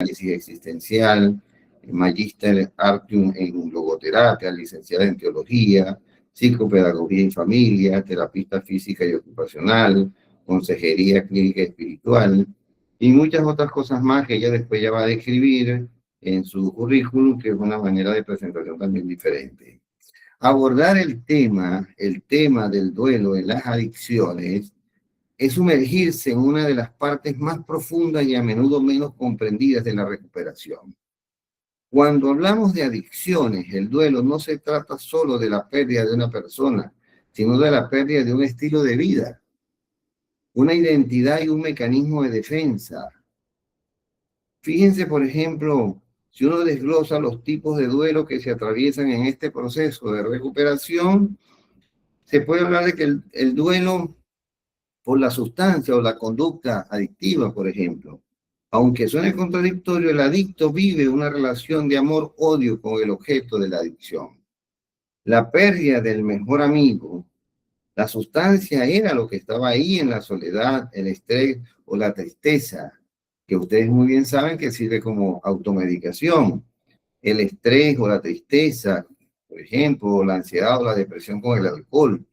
análisis existencial, magíster artium en logoterapia, licenciada en teología, psicopedagogía y familia, terapista física y ocupacional, consejería clínica y espiritual, y muchas otras cosas más que ella después ya va a describir en su currículum, que es una manera de presentación también diferente. Abordar el tema del duelo en las adicciones, es sumergirse en una de las partes más profundas y a menudo menos comprendidas de la recuperación. Cuando hablamos de adicciones, el duelo no se trata solo de la pérdida de una persona, sino de la pérdida de un estilo de vida, una identidad y un mecanismo de defensa. Fíjense, por ejemplo, si uno desglosa los tipos de duelo que se atraviesan en este proceso de recuperación, se puede hablar de que el duelo por la sustancia o la conducta adictiva, por ejemplo. Aunque suene contradictorio, el adicto vive una relación de amor-odio con el objeto de la adicción. La pérdida del mejor amigo, la sustancia era lo que estaba ahí en la soledad, el estrés o la tristeza, que ustedes muy bien saben que sirve como automedicación. El estrés o la tristeza, por ejemplo, la ansiedad o la depresión con el alcohol.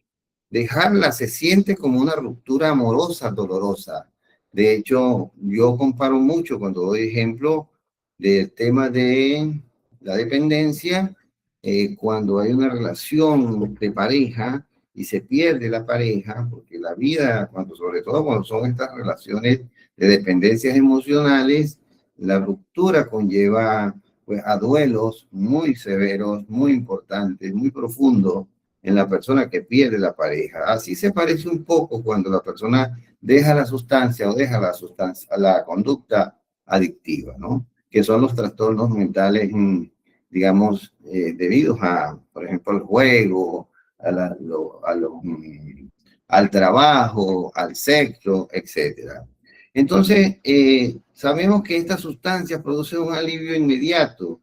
Dejarla se siente como una ruptura amorosa, dolorosa. De hecho, yo comparo mucho cuando doy ejemplo del tema de la dependencia, cuando hay una relación de pareja y se pierde la pareja, porque la vida, sobre todo cuando son estas relaciones de dependencias emocionales, la ruptura conlleva pues, a duelos muy severos, muy importantes, muy profundos, en la persona que pierde la pareja. Así se parece un poco cuando la persona deja la sustancia o deja la conducta adictiva, ¿no? Que son los trastornos mentales, digamos, debidos a, por ejemplo, al juego, al trabajo, al sexo, etc. Entonces, sabemos que estas sustancias producen un alivio inmediato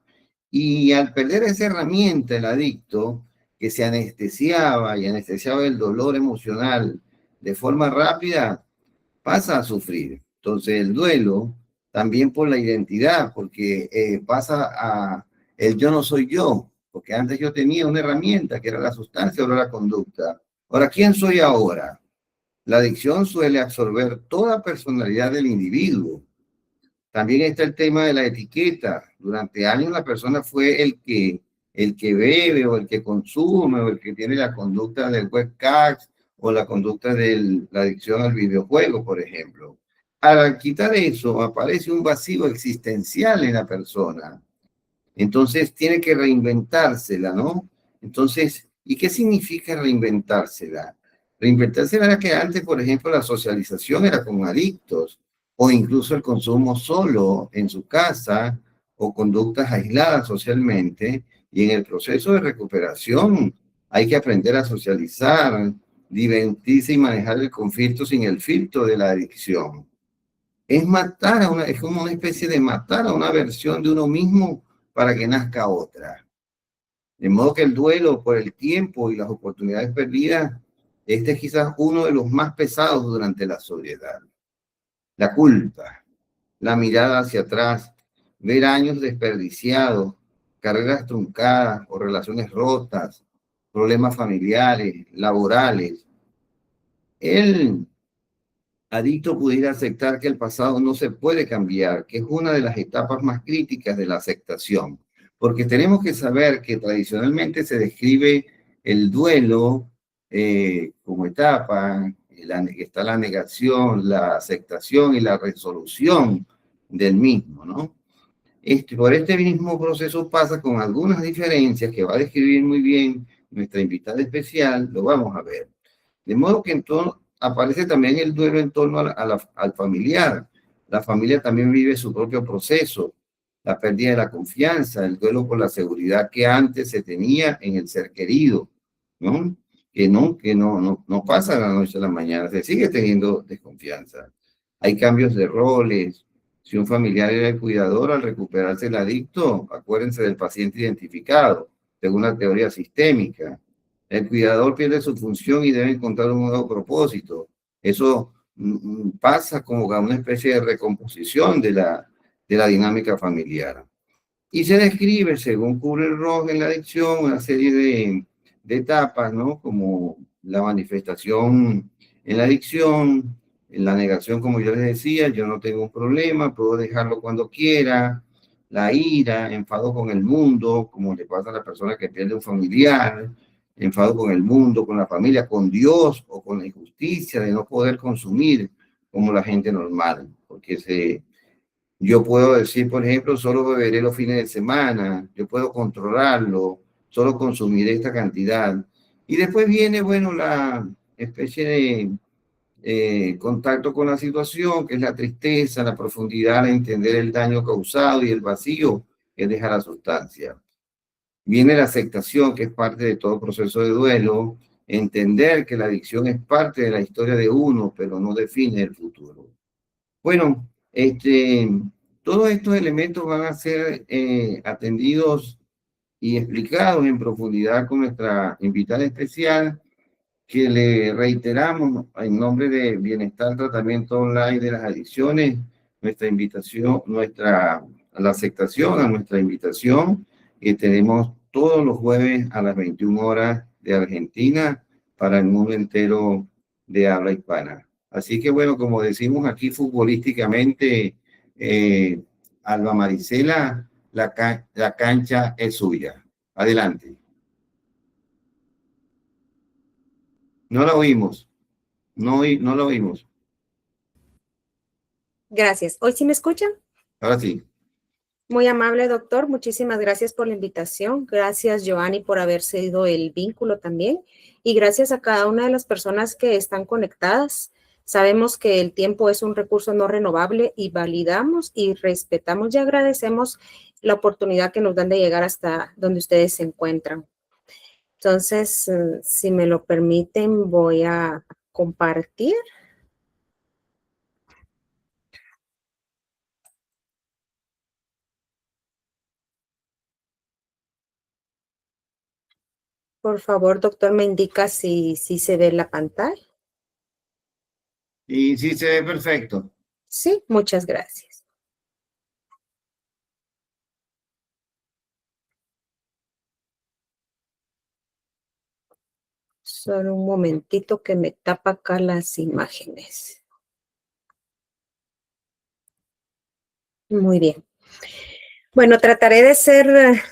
y al perder esa herramienta, el adicto, que se anestesiaba y anestesiaba el dolor emocional de forma rápida, pasa a sufrir. Entonces el duelo, también por la identidad, porque pasa a el yo no soy yo, porque antes yo tenía una herramienta que era la sustancia, ahora la conducta. Ahora, ¿quién soy ahora? La adicción suele absorber toda personalidad del individuo. También está el tema de la etiqueta. Durante años la persona fue el que bebe o el que consume o el que tiene la conducta del webcam o la conducta de la adicción al videojuego, por ejemplo. Al quitar eso, aparece un vacío existencial en la persona. Entonces tiene que reinventársela, ¿no? Entonces, ¿y qué significa reinventársela? Reinventársela era que antes, por ejemplo, la socialización era con adictos o incluso el consumo solo en su casa o conductas aisladas socialmente. Y en el proceso de recuperación hay que aprender a socializar, divertirse y manejar el conflicto sin el filtro de la adicción. Es como una especie de matar a una versión de uno mismo para que nazca otra. De modo que el duelo por el tiempo y las oportunidades perdidas, este es quizás uno de los más pesados durante la sobriedad. La culpa, la mirada hacia atrás, ver años desperdiciados, carreras truncadas o relaciones rotas, problemas familiares, laborales. El adicto pudiera aceptar que el pasado no se puede cambiar, que es una de las etapas más críticas de la aceptación, porque tenemos que saber que tradicionalmente se describe el duelo como etapa, está la negación, la aceptación y la resolución del mismo, ¿no? Por este mismo proceso pasa con algunas diferencias que va a describir muy bien nuestra invitada especial, lo vamos a ver. De modo que entonces aparece también el duelo en torno al familiar. La familia también vive su propio proceso, la pérdida de la confianza, el duelo por la seguridad que antes se tenía en el ser querido, ¿no? Que no pasa de la noche a la mañana, se sigue teniendo desconfianza. Hay cambios de roles. Si un familiar era el cuidador, al recuperarse el adicto, acuérdense del paciente identificado, según la teoría sistémica. El cuidador pierde su función y debe encontrar un nuevo propósito. Eso pasa como una especie de recomposición de la dinámica familiar. Y se describe, según Kubler-Ross en la adicción, una serie de etapas, ¿no? Como la manifestación en la adicción, en la negación, como yo les decía, yo no tengo un problema, puedo dejarlo cuando quiera, la ira, enfado con el mundo, como le pasa a la persona que pierde un familiar, enfado con el mundo, con la familia, con Dios o con la injusticia de no poder consumir como la gente normal, porque yo puedo decir, por ejemplo, solo beberé los fines de semana, yo puedo controlarlo, solo consumiré esta cantidad. Y después viene, bueno, la especie de contacto con la situación, que es la tristeza, la profundidad de entender el daño causado y el vacío que deja la sustancia. Viene la aceptación, que es parte de todo proceso de duelo, entender que la adicción es parte de la historia de uno, pero no define el futuro. Bueno, todos estos elementos van a ser atendidos y explicados en profundidad con nuestra invitada especial, que le reiteramos en nombre de Bienestar Tratamiento Online de las Adicciones, nuestra invitación, la aceptación a nuestra invitación que tenemos todos los jueves a las 21 horas de Argentina para el mundo entero de habla hispana. Así que bueno, como decimos aquí futbolísticamente, Alba Marisela, la cancha es suya. Adelante. No la oímos. No, no lo oímos. Gracias. ¿Hoy sí me escuchan? Ahora sí. Muy amable, doctor. Muchísimas gracias por la invitación. Gracias, Joanny, por haber sido el vínculo también. Y gracias a cada una de las personas que están conectadas. Sabemos que el tiempo es un recurso no renovable y validamos y respetamos y agradecemos la oportunidad que nos dan de llegar hasta donde ustedes se encuentran. Entonces, si me lo permiten, voy a compartir. Por favor, doctor, me indica si se ve la pantalla. Y sí se ve perfecto. Sí, muchas gracias. Solo un momentito que me tapa acá las imágenes. Muy bien. Bueno, trataré de ser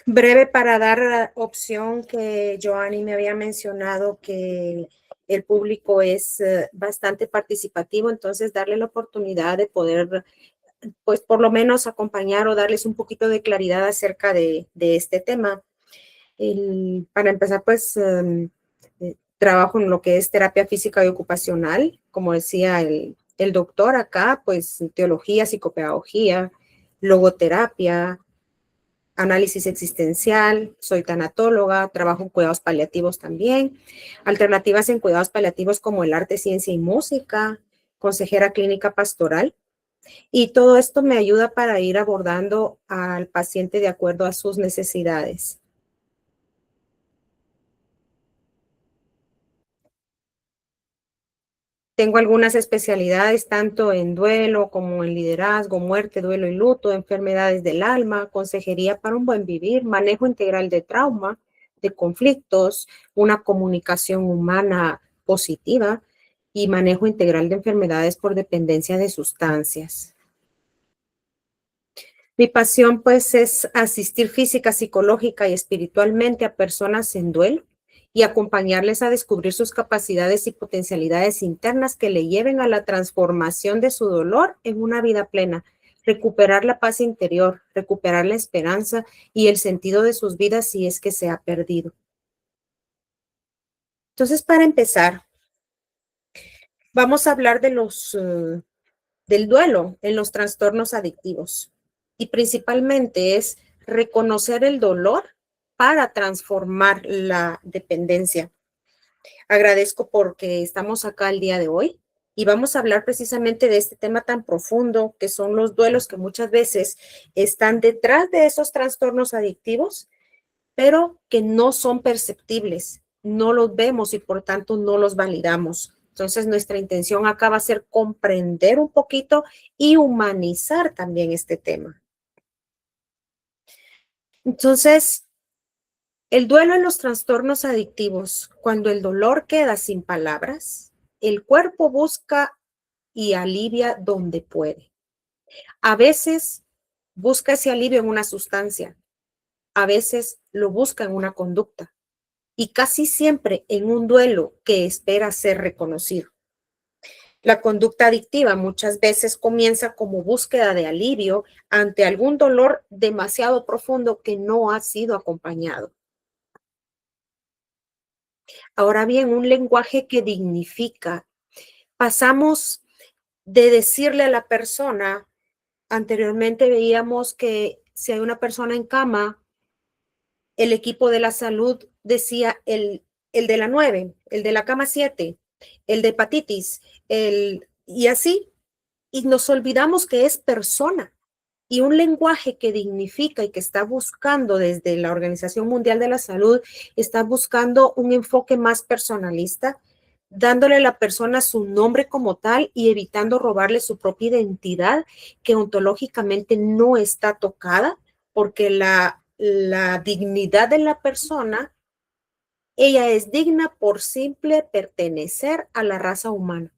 breve para dar opción que Joanny me había mencionado que el público es bastante participativo, entonces darle la oportunidad de poder, pues por lo menos acompañar o darles un poquito de claridad acerca de este tema. Para empezar, pues trabajo en lo que es terapia física y ocupacional, como decía el doctor acá, pues teología, psicopedagogía, logoterapia, análisis existencial, soy tanatóloga, trabajo en cuidados paliativos también, alternativas en cuidados paliativos como el arte, ciencia y música, consejera clínica pastoral, y todo esto me ayuda para ir abordando al paciente de acuerdo a sus necesidades. Tengo algunas especialidades tanto en duelo como en liderazgo, muerte, duelo y luto, enfermedades del alma, consejería para un buen vivir, manejo integral de trauma, de conflictos, una comunicación humana positiva y manejo integral de enfermedades por dependencia de sustancias. Mi pasión pues es asistir física, psicológica y espiritualmente a personas en duelo y acompañarles a descubrir sus capacidades y potencialidades internas que le lleven a la transformación de su dolor en una vida plena, recuperar la paz interior, recuperar la esperanza y el sentido de sus vidas si es que se ha perdido. Entonces, para empezar, vamos a hablar de del duelo en los trastornos adictivos. Y principalmente es reconocer el dolor para transformar la dependencia. Agradezco porque estamos acá el día de hoy y vamos a hablar precisamente de este tema tan profundo que son los duelos que muchas veces están detrás de esos trastornos adictivos, pero que no son perceptibles, no los vemos y por tanto no los validamos. Entonces, nuestra intención acá va a ser comprender un poquito y humanizar también este tema. Entonces, el duelo en los trastornos adictivos, cuando el dolor queda sin palabras, el cuerpo busca y alivia donde puede. A veces busca ese alivio en una sustancia, a veces lo busca en una conducta y casi siempre en un duelo que espera ser reconocido. La conducta adictiva muchas veces comienza como búsqueda de alivio ante algún dolor demasiado profundo que no ha sido acompañado. Ahora bien, un lenguaje que dignifica. Pasamos de decirle a la persona, anteriormente veíamos que si hay una persona en cama, el equipo de la salud decía el de la 9, el de la cama 7, el de hepatitis, y así, y nos olvidamos que es persona. Y un lenguaje que dignifica y que está buscando desde la Organización Mundial de la Salud, está buscando un enfoque más personalista, dándole a la persona su nombre como tal y evitando robarle su propia identidad, que ontológicamente no está tocada, porque la dignidad de la persona, ella es digna por simple pertenecer a la raza humana.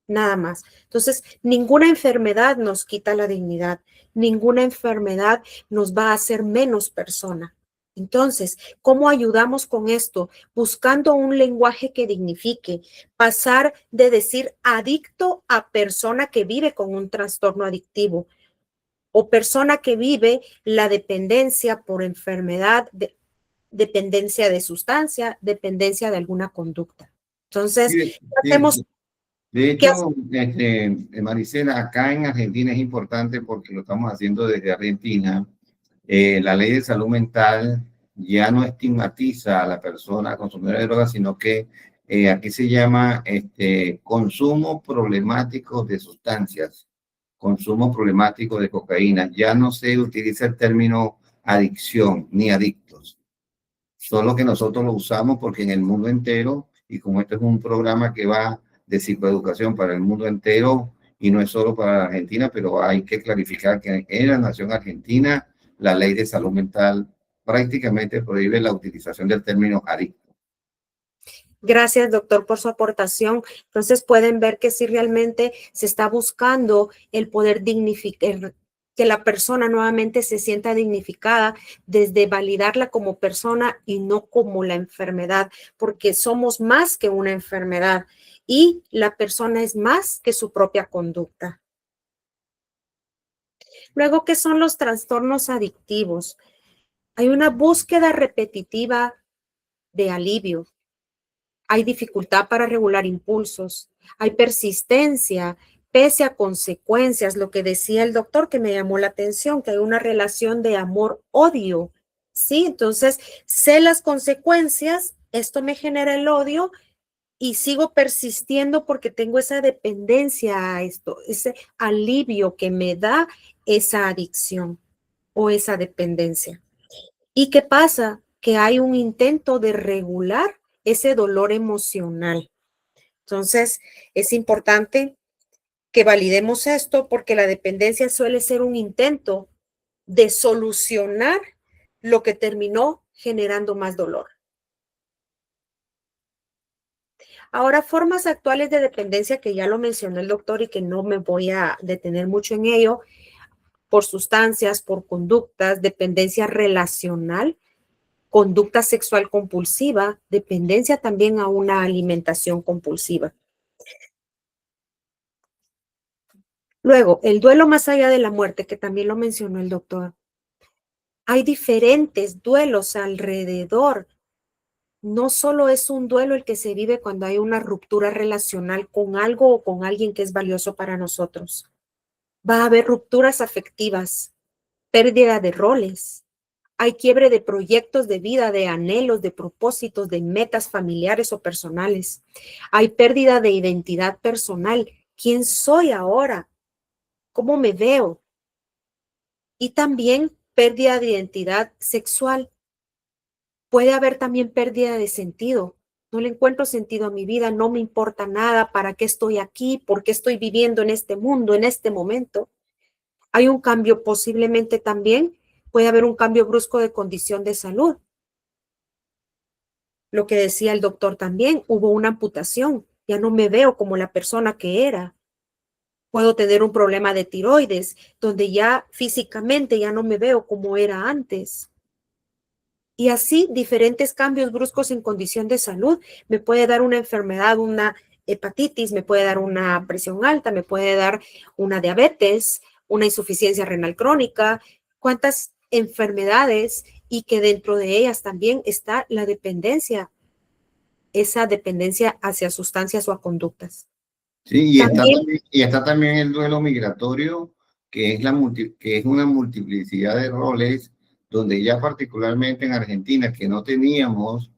Nada más. Entonces, ninguna enfermedad nos quita la dignidad, ninguna enfermedad nos va a hacer menos persona. Entonces, ¿cómo ayudamos con esto? Buscando un lenguaje que dignifique, pasar de decir adicto a persona que vive con un trastorno adictivo o persona que vive la dependencia por enfermedad, dependencia de sustancia, dependencia de alguna conducta. Entonces, Sí, hacemos de ¿qué hecho, Maricela, acá en Argentina es importante porque lo estamos haciendo desde Argentina. La ley de salud mental ya no estigmatiza a la persona consumidora de drogas, sino que aquí se llama consumo problemático de sustancias, consumo problemático de cocaína. Ya no se utiliza el término adicción ni adictos, solo que nosotros lo usamos porque en el mundo entero, y como este es un programa que va de psicoeducación para el mundo entero y no es solo para Argentina, pero hay que clarificar que en la nación argentina la ley de salud mental prácticamente prohíbe la utilización del término adicto. Gracias, doctor, por su aportación. Entonces pueden ver que si realmente se está buscando el poder dignificar, que la persona nuevamente se sienta dignificada desde validarla como persona y no como la enfermedad, porque somos más que una enfermedad y la persona es más que su propia conducta. Luego, ¿qué son los trastornos adictivos? Hay una búsqueda repetitiva de alivio. Hay dificultad para regular impulsos, hay persistencia, pese a consecuencias, lo que decía el doctor que me llamó la atención, que hay una relación de amor-odio, ¿sí? Entonces, sé las consecuencias, esto me genera el odio y sigo persistiendo porque tengo esa dependencia a esto, ese alivio que me da esa adicción o esa dependencia. ¿Y qué pasa? Que hay un intento de regular ese dolor emocional. Entonces, es importante que validemos esto porque la dependencia suele ser un intento de solucionar lo que terminó generando más dolor. Ahora, formas actuales de dependencia que ya lo mencionó el doctor y que no me voy a detener mucho en ello, por sustancias, por conductas, dependencia relacional, conducta sexual compulsiva, dependencia también a una alimentación compulsiva. Luego, el duelo más allá de la muerte, que también lo mencionó el doctor. Hay diferentes duelos alrededor. No solo es un duelo el que se vive cuando hay una ruptura relacional con algo o con alguien que es valioso para nosotros. Va a haber rupturas afectivas, pérdida de roles, hay quiebre de proyectos de vida, de anhelos, de propósitos, de metas familiares o personales. Hay pérdida de identidad personal. ¿Quién soy ahora? ¿Cómo me veo? Y también pérdida de identidad sexual. Puede haber también pérdida de sentido. No le encuentro sentido a mi vida, no me importa nada, ¿para qué estoy aquí? ¿Por qué estoy viviendo en este mundo, en este momento? Hay un cambio posiblemente también. puede haber un cambio brusco de condición de salud. Lo que decía el doctor también, hubo una amputación, ya no me veo como la persona que era. Puedo tener un problema de tiroides, donde ya físicamente ya no me veo como era antes. Y así diferentes cambios bruscos en condición de salud. Me puede dar una enfermedad, una hepatitis, me puede dar una presión alta, me puede dar una diabetes, una insuficiencia renal crónica. ¿Cuántas enfermedades? Y que dentro de ellas también está la dependencia, esa dependencia hacia sustancias o a conductas. Sí, También, y está también el duelo migratorio, que es, que es una multiplicidad de roles, donde ya particularmente en Argentina, que no teníamos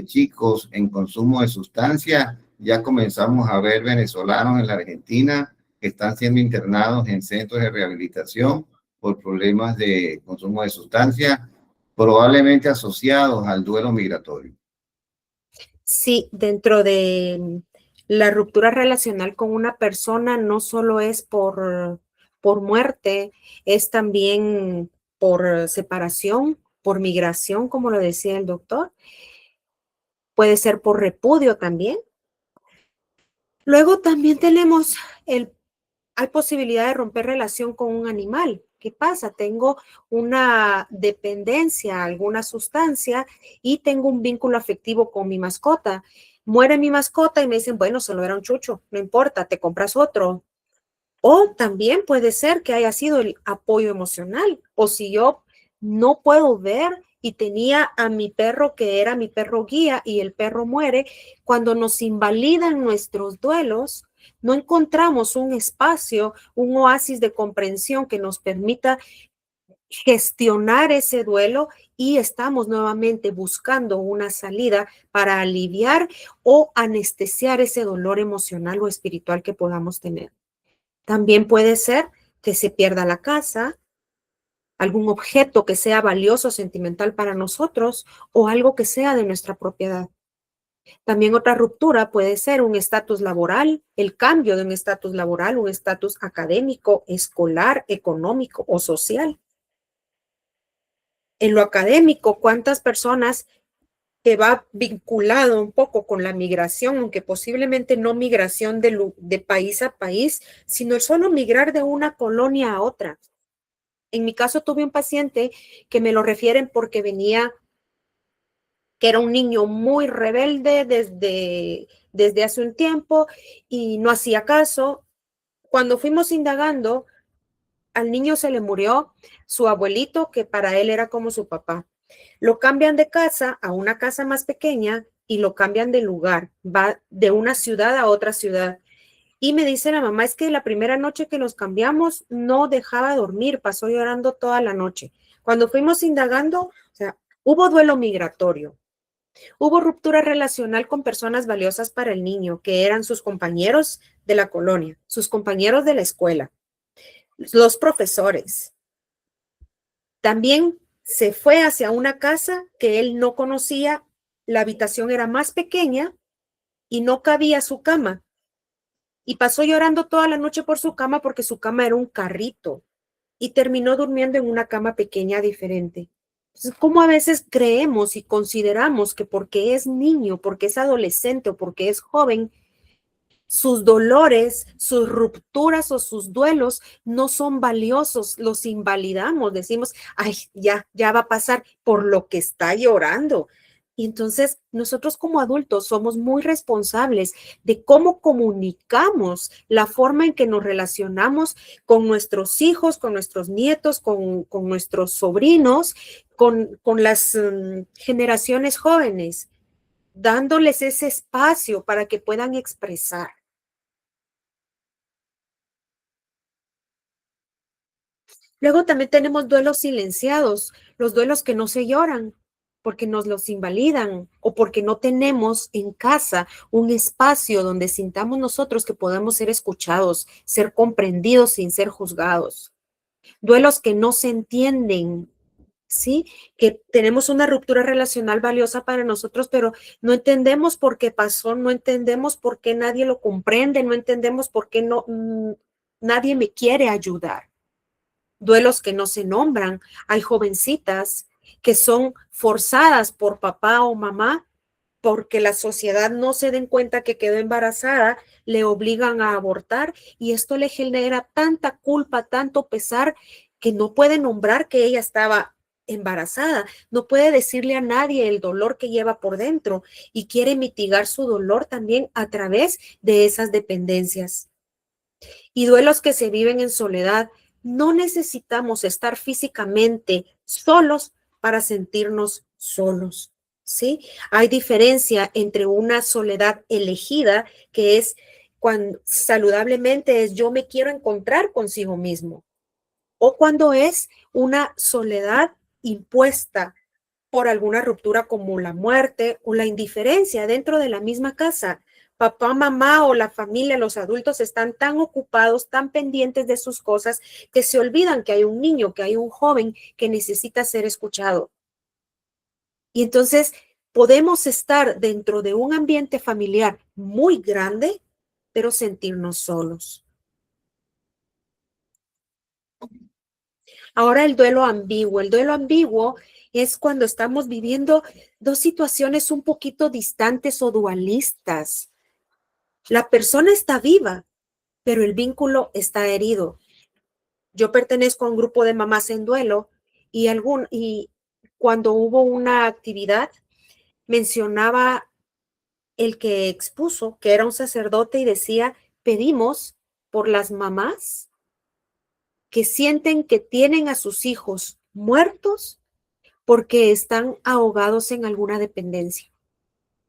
chicos en consumo de sustancias, ya comenzamos a ver venezolanos en la Argentina que están siendo internados en centros de rehabilitación por problemas de consumo de sustancias, probablemente asociados al duelo migratorio. sí, dentro de la ruptura relacional con una persona no solo es por muerte, es también por separación, por migración, como lo decía el doctor. Puede ser por repudio también. Luego también tenemos hay posibilidad de romper relación con un animal. ¿Qué pasa? Tengo una dependencia a alguna sustancia y tengo un vínculo afectivo con mi mascota. Muere mi mascota y me dicen, bueno, solo era un chucho, no importa, te compras otro. O también puede ser que haya sido el apoyo emocional. O si yo no puedo ver y tenía a mi perro que era mi perro guía y el perro muere, cuando nos invalidan nuestros duelos, no encontramos un espacio, un oasis de comprensión que nos permita gestionar ese duelo y estamos nuevamente buscando una salida para aliviar o anestesiar ese dolor emocional o espiritual que podamos tener. También puede ser que se pierda la casa, algún objeto que sea valioso, sentimental para nosotros o algo que sea de nuestra propiedad. También otra ruptura puede ser un estatus laboral, el cambio de un estatus laboral, un estatus académico, escolar, económico o social. En lo académico, ¿cuántas personas que va vinculado un poco con la migración, aunque posiblemente no migración de país a país, sino el solo migrar de una colonia a otra? En mi caso tuve un paciente que me lo refieren porque venía, que era un niño muy rebelde desde hace un tiempo y no hacía caso. Cuando fuimos indagando, al niño se le murió su abuelito, que para él era como su papá. Lo cambian de casa a una casa más pequeña y lo cambian de lugar, va de una ciudad a otra ciudad. Y me dice la mamá, es que la primera noche que los cambiamos no dejaba dormir, pasó llorando toda la noche. Cuando fuimos indagando, o sea, hubo duelo migratorio, hubo ruptura relacional con personas valiosas para el niño, que eran sus compañeros de la colonia, sus compañeros de la escuela, los profesores. También se fue hacia una casa que él no conocía, la habitación era más pequeña y no cabía su cama. Y pasó llorando toda la noche por su cama porque su cama era un carrito y terminó durmiendo en una cama pequeña diferente. Entonces, ¿cómo a veces creemos y consideramos que porque es niño, porque es adolescente o porque es joven, sus dolores, sus rupturas o sus duelos no son valiosos, los invalidamos, decimos, ay, ya va a pasar por lo que está llorando? Y entonces nosotros como adultos somos muy responsables de cómo comunicamos, la forma en que nos relacionamos con nuestros hijos, con nuestros nietos, con nuestros sobrinos, con las generaciones jóvenes, dándoles ese espacio para que puedan expresar. Luego también tenemos duelos silenciados, los duelos que no se lloran porque nos los invalidan o porque no tenemos en casa un espacio donde sintamos nosotros que podemos ser escuchados, ser comprendidos sin ser juzgados. Duelos que no se entienden, ¿sí? Que tenemos una ruptura relacional valiosa para nosotros, pero no entendemos por qué pasó, no entendemos por qué nadie lo comprende, no entendemos por qué nadie me quiere ayudar. duelos que no se nombran. Hay jovencitas que son forzadas por papá o mamá porque la sociedad no se den cuenta que quedó embarazada, le obligan a abortar y esto le genera tanta culpa, tanto pesar, que no puede nombrar que ella estaba embarazada, no puede decirle a nadie el dolor que lleva por dentro y quiere mitigar su dolor también a través de esas dependencias. Y duelos que se viven en soledad. No necesitamos estar físicamente solos para sentirnos solos, ¿sí? Hay diferencia entre una soledad elegida, que es cuando saludablemente es yo me quiero encontrar consigo mismo, o cuando es una soledad impuesta por alguna ruptura como la muerte o la indiferencia dentro de la misma casa. Papá, mamá o la familia, los adultos están tan ocupados, tan pendientes de sus cosas, que se olvidan que hay un niño, que hay un joven que necesita ser escuchado. Y entonces podemos estar dentro de un ambiente familiar muy grande, pero sentirnos solos. Ahora el duelo ambiguo. El duelo ambiguo es cuando estamos viviendo dos situaciones un poquito distantes o dualistas. La persona está viva, pero el vínculo está herido. Yo pertenezco a un grupo de mamás en duelo y cuando hubo una actividad mencionaba el que expuso, que era un sacerdote, y decía, pedimos por las mamás que sienten que tienen a sus hijos muertos porque están ahogados en alguna dependencia.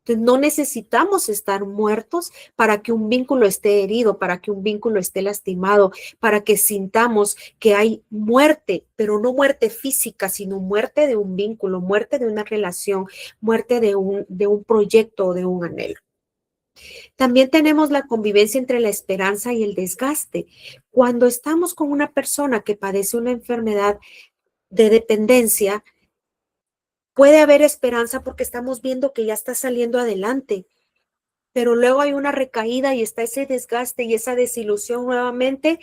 Entonces, no necesitamos estar muertos para que un vínculo esté herido, para que un vínculo esté lastimado, para que sintamos que hay muerte, pero no muerte física, sino muerte de un vínculo, muerte de una relación, muerte de un proyecto o de un anhelo. También tenemos la convivencia entre la esperanza y el desgaste. Cuando estamos con una persona que padece una enfermedad de dependencia, puede haber esperanza porque estamos viendo que ya está saliendo adelante, pero luego hay una recaída y está ese desgaste y esa desilusión nuevamente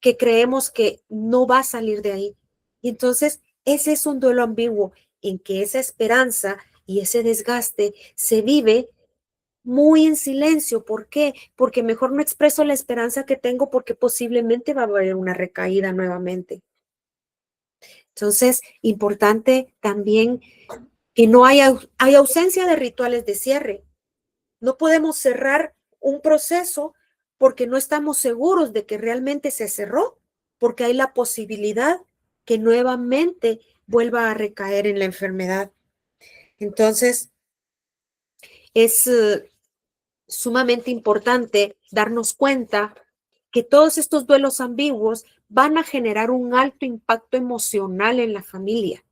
que creemos que no va a salir de ahí. Y entonces ese es un duelo ambiguo en que esa esperanza y ese desgaste se vive muy en silencio. ¿Por qué? Porque mejor no expreso la esperanza que tengo porque posiblemente va a haber una recaída nuevamente. Entonces, importante también que no hay ausencia de rituales de cierre. No podemos cerrar un proceso porque no estamos seguros de que realmente se cerró, porque hay la posibilidad que nuevamente vuelva a recaer en la enfermedad. Entonces, es sumamente importante darnos cuenta que todos estos duelos ambiguos van a generar un alto impacto emocional en la familia.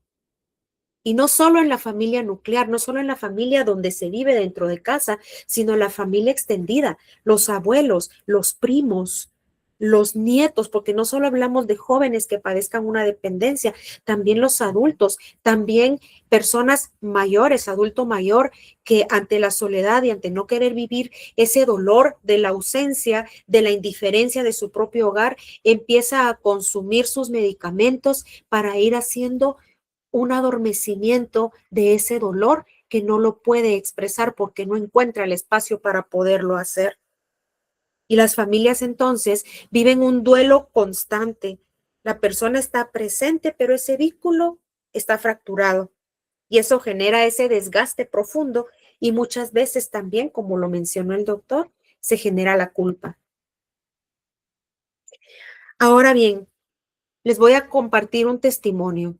Y no solo en la familia nuclear, no solo en la familia donde se vive dentro de casa, sino la familia extendida, los abuelos, los primos, los nietos, porque no solo hablamos de jóvenes que padezcan una dependencia, también los adultos, también personas mayores, adulto mayor, que ante la soledad y ante no querer vivir ese dolor de la ausencia, de la indiferencia de su propio hogar, empieza a consumir sus medicamentos para ir haciendo un adormecimiento de ese dolor que no lo puede expresar porque no encuentra el espacio para poderlo hacer. Y las familias entonces viven un duelo constante. La persona está presente, pero ese vínculo está fracturado y eso genera ese desgaste profundo y muchas veces también, como lo mencionó el doctor, se genera la culpa. Ahora bien, les voy a compartir un testimonio.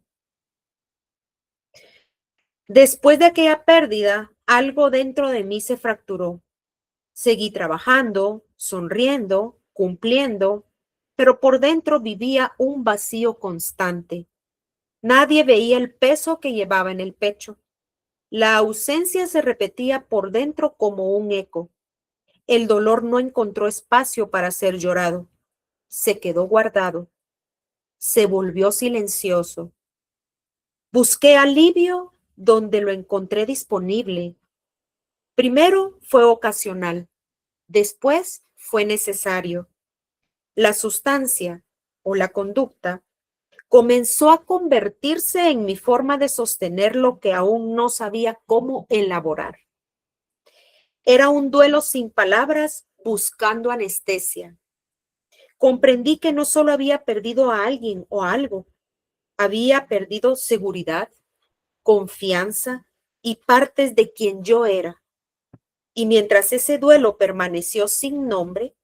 Después de aquella pérdida, algo dentro de mí se fracturó. Seguí trabajando, sonriendo, cumpliendo, pero por dentro vivía un vacío constante. Nadie veía el peso que llevaba en el pecho. La ausencia se repetía por dentro como un eco. El dolor no encontró espacio para ser llorado. Se quedó guardado. Se volvió silencioso. Busqué alivio donde lo encontré disponible. Primero fue ocasional, después fue necesario. La sustancia o la conducta comenzó a convertirse en mi forma de sostener lo que aún no sabía cómo elaborar. Era un duelo sin palabras, buscando anestesia. Comprendí que no solo había perdido a alguien o algo, había perdido seguridad, confianza y partes de quien yo era. Y mientras ese duelo permaneció sin nombre,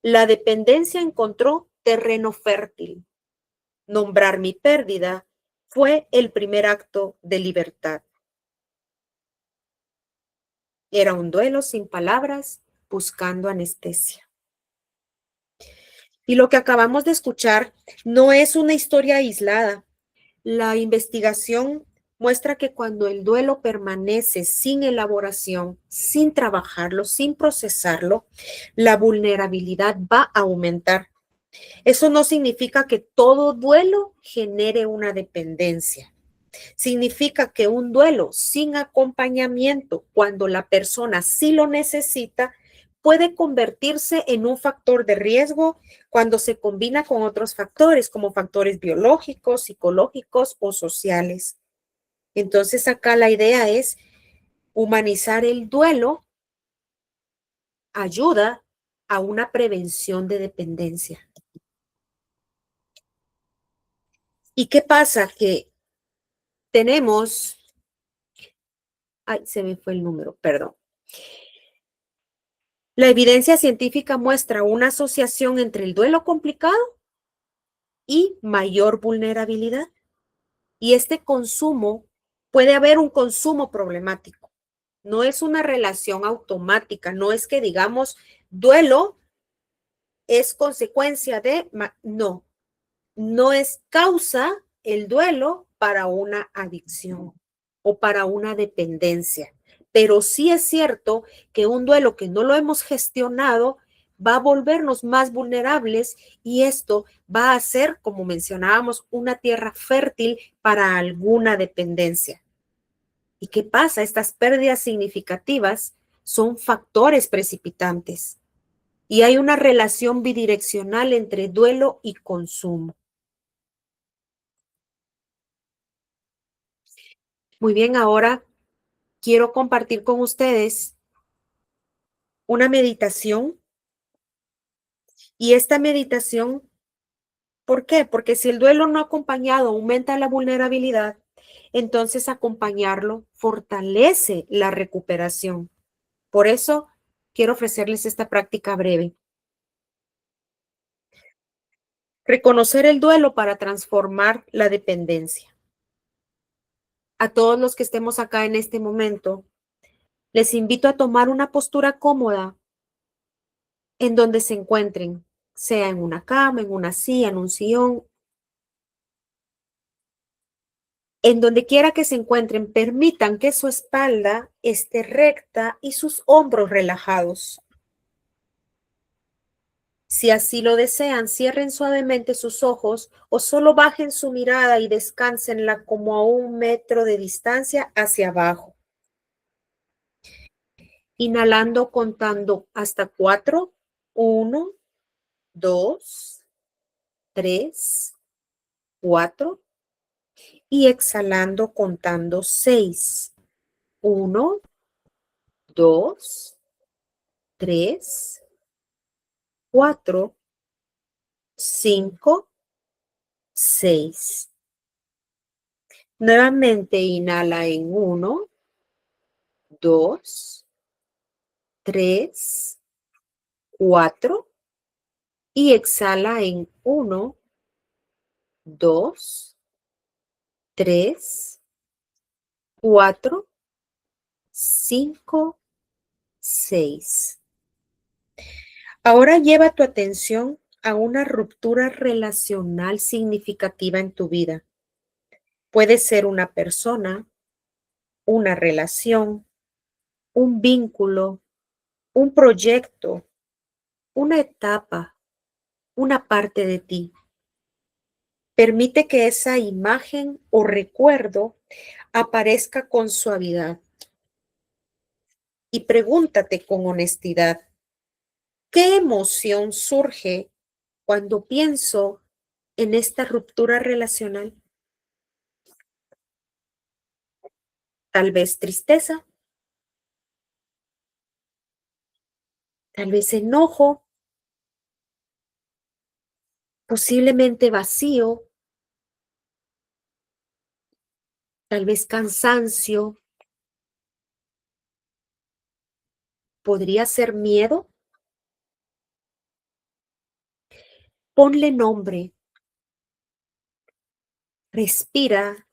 la dependencia encontró terreno fértil. Nombrar mi pérdida fue el primer acto de libertad. Era un duelo sin palabras, buscando anestesia. Y lo que acabamos de escuchar no es una historia aislada. La investigación muestra que cuando el duelo permanece sin elaboración, sin trabajarlo, sin procesarlo, la vulnerabilidad va a aumentar. Eso no significa que todo duelo genere una dependencia. Significa que un duelo sin acompañamiento, cuando la persona sí lo necesita, puede convertirse en un factor de riesgo cuando se combina con otros factores, como factores biológicos, psicológicos o sociales. Entonces, acá la idea es humanizar el duelo ayuda a una prevención de dependencia. ¿Y qué pasa? Que tenemos, ay, se me fue el número, perdón. La evidencia científica muestra una asociación entre el duelo complicado y mayor vulnerabilidad. Y este consumo, puede haber un consumo problemático. No es una relación automática, no es que digamos duelo es consecuencia de, no, no es causa el duelo para una adicción o para una dependencia. Pero sí es cierto que un duelo que no lo hemos gestionado va a volvernos más vulnerables y esto va a ser, como mencionábamos, una tierra fértil para alguna dependencia. ¿Y qué pasa? Estas pérdidas significativas son factores precipitantes y hay una relación bidireccional entre duelo y consumo. Muy bien, ahora quiero compartir con ustedes una meditación y esta meditación, ¿por qué? Porque si el duelo no acompañado aumenta la vulnerabilidad, entonces acompañarlo fortalece la recuperación. Por eso quiero ofrecerles esta práctica breve. Reconocer el duelo para transformar la dependencia. A todos los que estemos acá en este momento, les invito a tomar una postura cómoda en donde se encuentren, sea en una cama, en una silla, en un sillón, en donde quiera que se encuentren, permitan que su espalda esté recta y sus hombros relajados. Si así lo desean, cierren suavemente sus ojos o solo bajen su mirada y descánsenla como a 1 metro de distancia hacia abajo. Inhalando, contando hasta 4, 1, 2, 3, 4. Y exhalando, contando 6, 1, 2, 3, 4, 5, 6. Nuevamente inhala en 1, 2, 3, 4 y exhala en 1, 2, 3, 4, 5, 6. Ahora lleva tu atención a una ruptura relacional significativa en tu vida. Puede ser una persona, una relación, un vínculo, un proyecto, una etapa, una parte de ti. Permite que esa imagen o recuerdo aparezca con suavidad y pregúntate con honestidad, ¿qué emoción surge cuando pienso en esta ruptura relacional? Tal vez tristeza, tal vez enojo, posiblemente vacío, tal vez cansancio, podría ser miedo. Ponle nombre, respira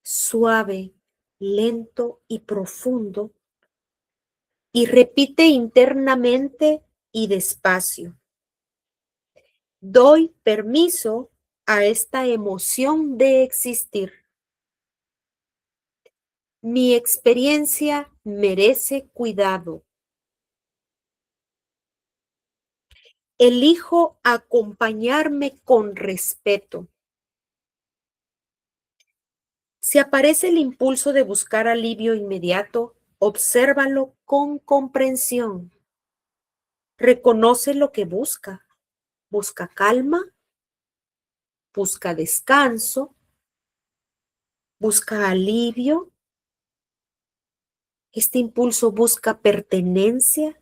suave, lento y profundo y repite internamente y despacio. Doy permiso a esta emoción de existir. Mi experiencia merece cuidado. Elijo acompañarme con respeto. Si aparece el impulso de buscar alivio inmediato, obsérvalo con comprensión. Reconoce lo que busca. Busca calma, busca descanso, busca alivio. Este impulso busca pertenencia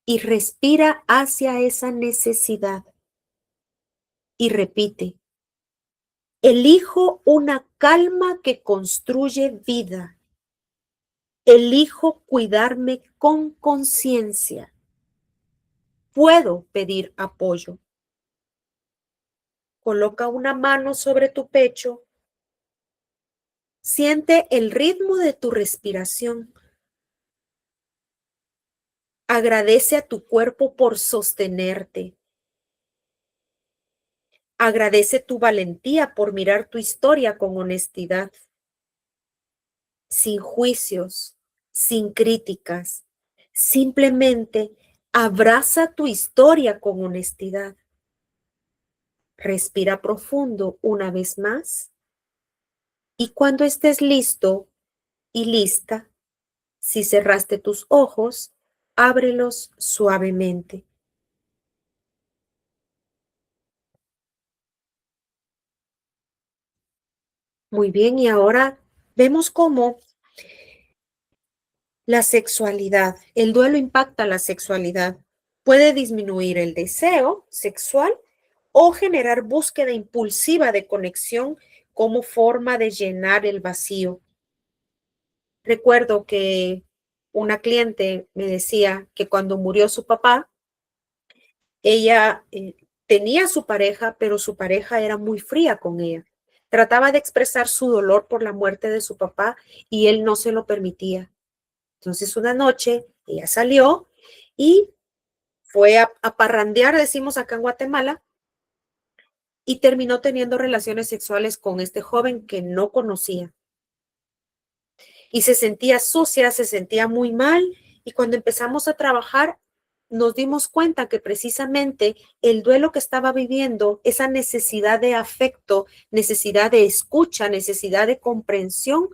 y respira hacia esa necesidad. Y repite, elijo una calma que construye vida. Elijo cuidarme con conciencia. Puedo pedir apoyo. Coloca una mano sobre tu pecho. Siente el ritmo de tu respiración. Agradece a tu cuerpo por sostenerte. Agradece tu valentía por mirar tu historia con honestidad, sin juicios, sin críticas. Simplemente abraza tu historia con honestidad. Respira profundo una vez más y cuando estés listo y lista, si cerraste tus ojos, ábrelos suavemente. Muy bien, y ahora vemos cómo la sexualidad, el duelo impacta la sexualidad. Puede disminuir el deseo sexual o generar búsqueda impulsiva de conexión como forma de llenar el vacío. Recuerdo que una cliente me decía que cuando murió su papá, ella tenía a su pareja, pero su pareja era muy fría con ella. Trataba de expresar su dolor por la muerte de su papá y él no se lo permitía. Entonces una noche ella salió y fue a parrandear, decimos acá en Guatemala, y terminó teniendo relaciones sexuales con este joven que no conocía. Y se sentía sucia, se sentía muy mal, y cuando empezamos a trabajar nos dimos cuenta que precisamente el duelo que estaba viviendo, esa necesidad de afecto, necesidad de escucha, necesidad de comprensión,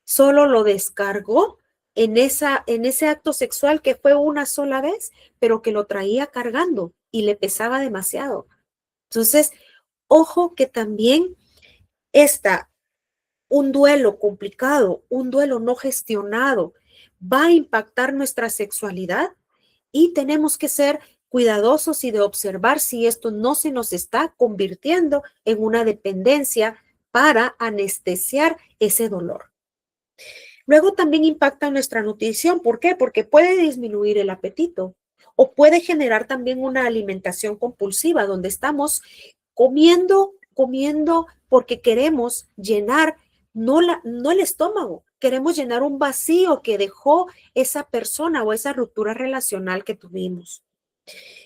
solo lo descargó en ese acto sexual que fue una sola vez, pero que lo traía cargando y le pesaba demasiado. Entonces, ojo que también está un duelo complicado, un duelo no gestionado, va a impactar nuestra sexualidad y tenemos que ser cuidadosos y de observar si esto no se nos está convirtiendo en una dependencia para anestesiar ese dolor. Luego también impacta nuestra nutrición. ¿Por qué? Porque puede disminuir el apetito o puede generar también una alimentación compulsiva donde estamos comiendo porque queremos llenar, no el estómago, queremos llenar un vacío que dejó esa persona o esa ruptura relacional que tuvimos.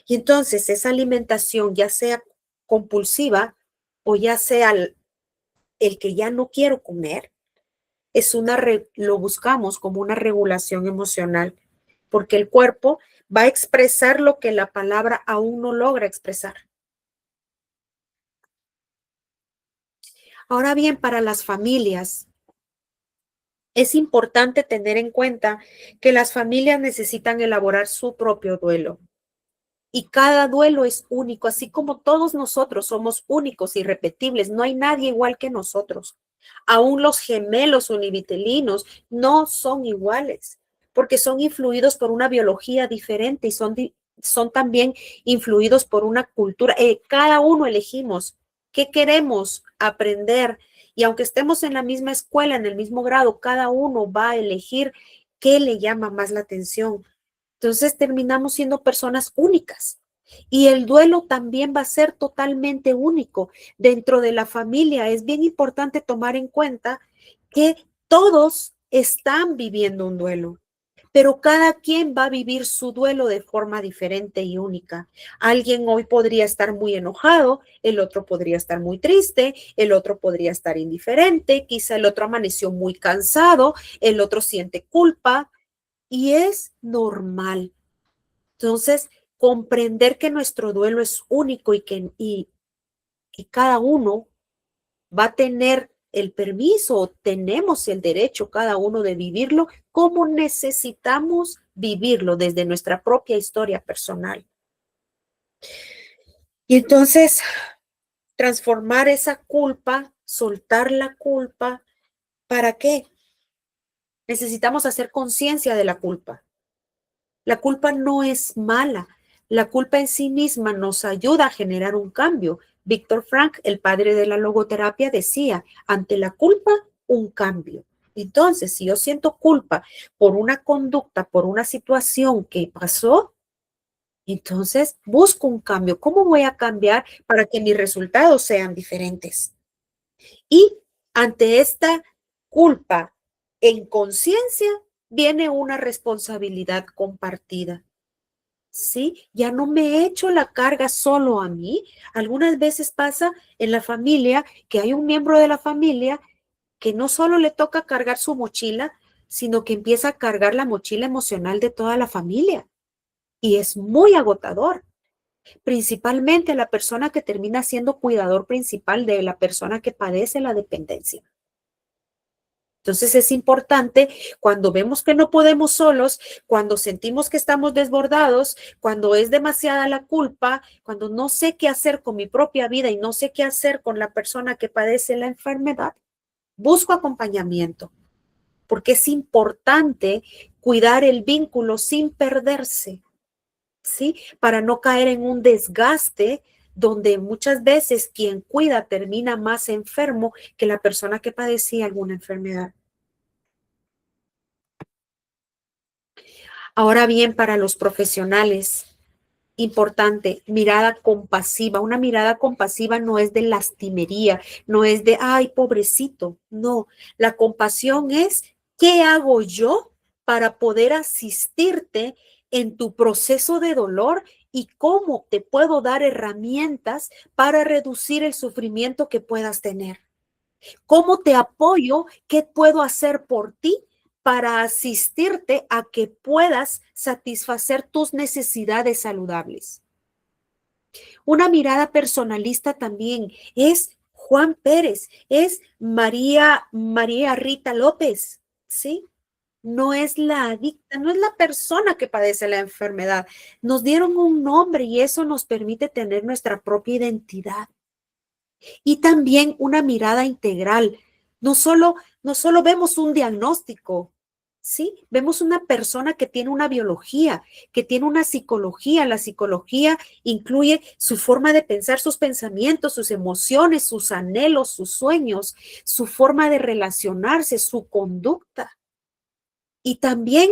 Y entonces esa alimentación, ya sea compulsiva o ya sea el que ya no quiero comer, lo buscamos como una regulación emocional, porque el cuerpo va a expresar lo que la palabra aún no logra expresar. Ahora bien, para las familias, es importante tener en cuenta que las familias necesitan elaborar su propio duelo. Y cada duelo es único, así como todos nosotros somos únicos, irrepetibles. No hay nadie igual que nosotros. Aún los gemelos univitelinos no son iguales, porque son influidos por una biología diferente y son también influidos por una cultura. Cada uno elegimos qué queremos aprender. Y aunque estemos en la misma escuela, en el mismo grado, cada uno va a elegir qué le llama más la atención. Entonces terminamos siendo personas únicas. Y el duelo también va a ser totalmente único. Dentro de la familia es bien importante tomar en cuenta que todos están viviendo un duelo, pero cada quien va a vivir su duelo de forma diferente y única. Alguien hoy podría estar muy enojado, el otro podría estar muy triste, el otro podría estar indiferente, quizá el otro amaneció muy cansado, el otro siente culpa, y es normal. Entonces, comprender que nuestro duelo es único y cada uno va a tener el permiso, tenemos el derecho cada uno de vivirlo como necesitamos vivirlo desde nuestra propia historia personal. Y entonces, transformar esa culpa, soltar la culpa, ¿para qué? Necesitamos hacer conciencia de la culpa. La culpa no es mala. La culpa en sí misma nos ayuda a generar un cambio. Víctor Frank, el padre de la logoterapia, decía, ante la culpa, un cambio. Entonces, si yo siento culpa por una conducta, por una situación que pasó, entonces busco un cambio. ¿Cómo voy a cambiar para que mis resultados sean diferentes? Y ante esta culpa en conciencia, viene una responsabilidad compartida. Sí, ya no me echo la carga solo a mí. Algunas veces pasa en la familia que hay un miembro de la familia que no solo le toca cargar su mochila, sino que empieza a cargar la mochila emocional de toda la familia. Y es muy agotador, principalmente a la persona que termina siendo cuidador principal de la persona que padece la dependencia. Entonces es importante cuando vemos que no podemos solos, cuando sentimos que estamos desbordados, cuando es demasiada la culpa, cuando no sé qué hacer con mi propia vida y no sé qué hacer con la persona que padece la enfermedad, busco acompañamiento, porque es importante cuidar el vínculo sin perderse, ¿sí? Para no caer en un desgaste donde muchas veces quien cuida termina más enfermo que la persona que padecía alguna enfermedad. Ahora bien, para los profesionales, importante, mirada compasiva. Una mirada compasiva no es de lastimería, no es de, ay, pobrecito. No, la compasión es, ¿qué hago yo para poder asistirte en tu proceso de dolor y cómo te puedo dar herramientas para reducir el sufrimiento que puedas tener? ¿Cómo te apoyo? ¿Qué puedo hacer por ti para asistirte a que puedas satisfacer tus necesidades saludables? Una mirada personalista también es Juan Pérez, es María Rita López, ¿sí? No es la adicta, no es la persona que padece la enfermedad. Nos dieron un nombre y eso nos permite tener nuestra propia identidad. Y también una mirada integral. No solo vemos un diagnóstico, ¿sí? Vemos una persona que tiene una biología, que tiene una psicología. La psicología incluye su forma de pensar, sus pensamientos, sus emociones, sus anhelos, sus sueños, su forma de relacionarse, su conducta. Y también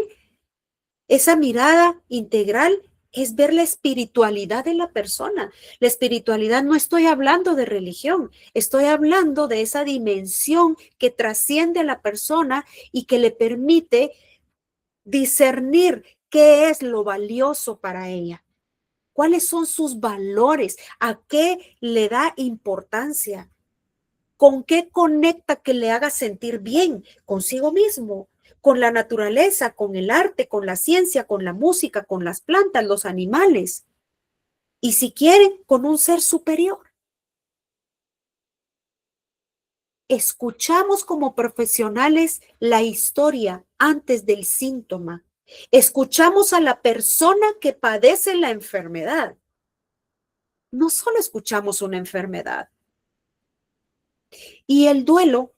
esa mirada integral es ver la espiritualidad de la persona. La espiritualidad no estoy hablando de religión, estoy hablando de esa dimensión que trasciende a la persona y que le permite discernir qué es lo valioso para ella, cuáles son sus valores, a qué le da importancia, con qué conecta que le haga sentir bien consigo mismo, con la naturaleza, con el arte, con la ciencia, con la música, con las plantas, los animales. Y si quieren, con un ser superior. Escuchamos como profesionales la historia antes del síntoma. Escuchamos a la persona que padece la enfermedad. No solo escuchamos una enfermedad. Y el duelo,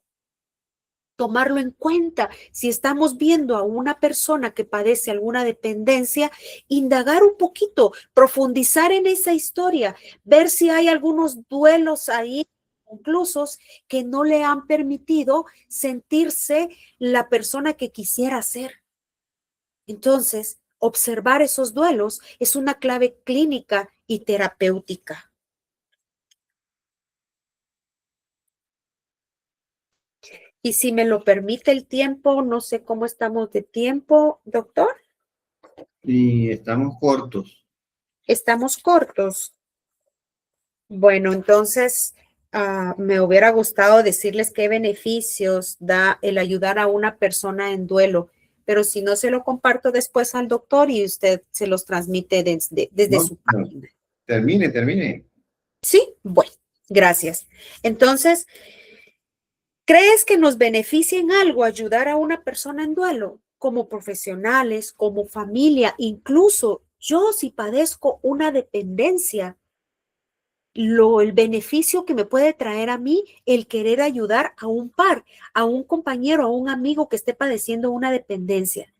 tomarlo en cuenta. Si estamos viendo a una persona que padece alguna dependencia, indagar un poquito, profundizar en esa historia, ver si hay algunos duelos ahí inclusos que no le han permitido sentirse la persona que quisiera ser. Entonces, observar esos duelos es una clave clínica y terapéutica. Y si me lo permite el tiempo, no sé cómo estamos de tiempo, doctor. Y estamos cortos. Estamos cortos. Bueno, entonces me hubiera gustado decirles qué beneficios da el ayudar a una persona en duelo, pero si no se lo comparto después al doctor y usted se los transmite desde No, su no. página. Termine. Sí, bueno, gracias. Entonces, ¿crees que nos beneficia en algo ayudar a una persona en duelo? Como profesionales, como familia, incluso yo si padezco una dependencia, el beneficio que me puede traer a mí el querer ayudar a un par, a un compañero, a un amigo que esté padeciendo una dependencia.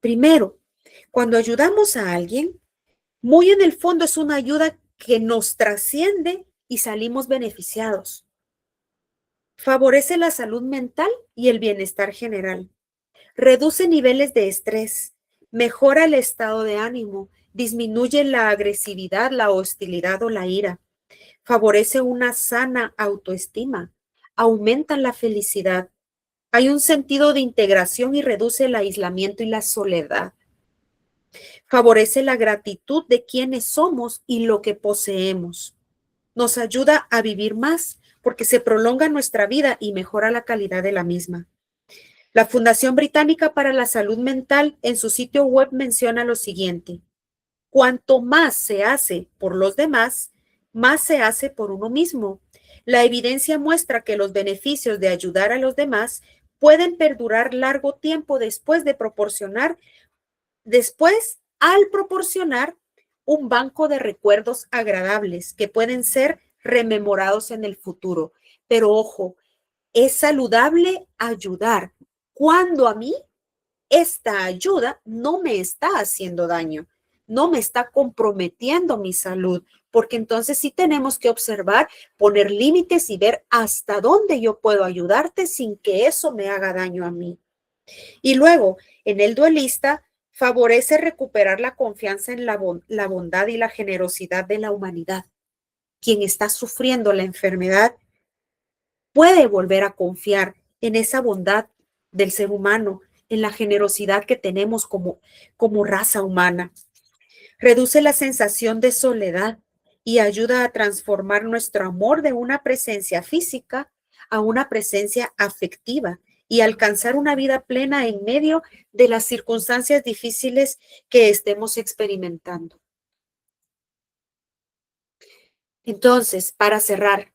Primero, cuando ayudamos a alguien, muy en el fondo es una ayuda que nos trasciende y salimos beneficiados. Favorece la salud mental y el bienestar general. Reduce niveles de estrés, mejora el estado de ánimo, disminuye la agresividad, la hostilidad o la ira. Favorece una sana autoestima, aumenta la felicidad. Hay un sentido de integración y reduce el aislamiento y la soledad. Favorece la gratitud de quienes somos y lo que poseemos. Nos ayuda a vivir más porque se prolonga nuestra vida y mejora la calidad de la misma. La Fundación Británica para la Salud Mental en su sitio web menciona lo siguiente: cuanto más se hace por los demás, más se hace por uno mismo. La evidencia muestra que los beneficios de ayudar a los demás pueden perdurar largo tiempo después al proporcionar un banco de recuerdos agradables que pueden ser rememorados en el futuro. Pero ojo, es saludable ayudar cuando a mí esta ayuda no me está haciendo daño, no me está comprometiendo mi salud, porque entonces sí tenemos que observar, poner límites y ver hasta dónde yo puedo ayudarte sin que eso me haga daño a mí. Y luego, en el duelista, favorece recuperar la confianza en la bondad y la generosidad de la humanidad. Quien está sufriendo la enfermedad puede volver a confiar en esa bondad del ser humano, en la generosidad que tenemos como raza humana. Reduce la sensación de soledad y ayuda a transformar nuestro amor de una presencia física a una presencia afectiva y alcanzar una vida plena en medio de las circunstancias difíciles que estemos experimentando. Entonces, para cerrar,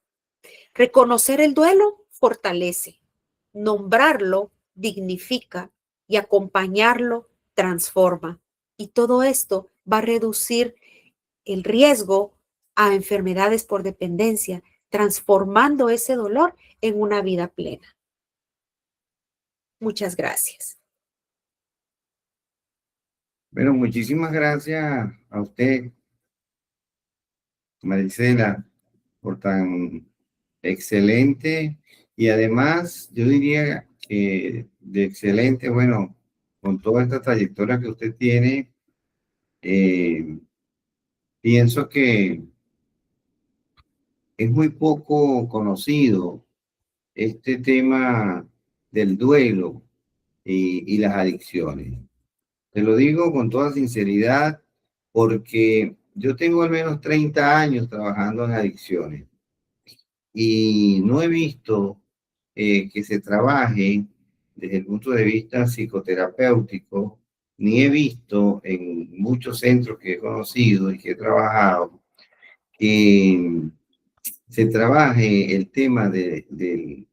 reconocer el duelo fortalece, nombrarlo dignifica y acompañarlo transforma. Y todo esto va a reducir el riesgo a enfermedades por dependencia, transformando ese dolor en una vida plena. Muchas gracias. Bueno, muchísimas gracias a usted, Marisela, por tan excelente y además yo diría que de excelente, bueno, con toda esta trayectoria que usted tiene, pienso que es muy poco conocido este tema del duelo y las adicciones. Te lo digo con toda sinceridad porque yo tengo al menos 30 años trabajando en adicciones y no he visto que se trabaje desde el punto de vista psicoterapéutico, ni he visto en muchos centros que he conocido y que he trabajado que se trabaje el tema del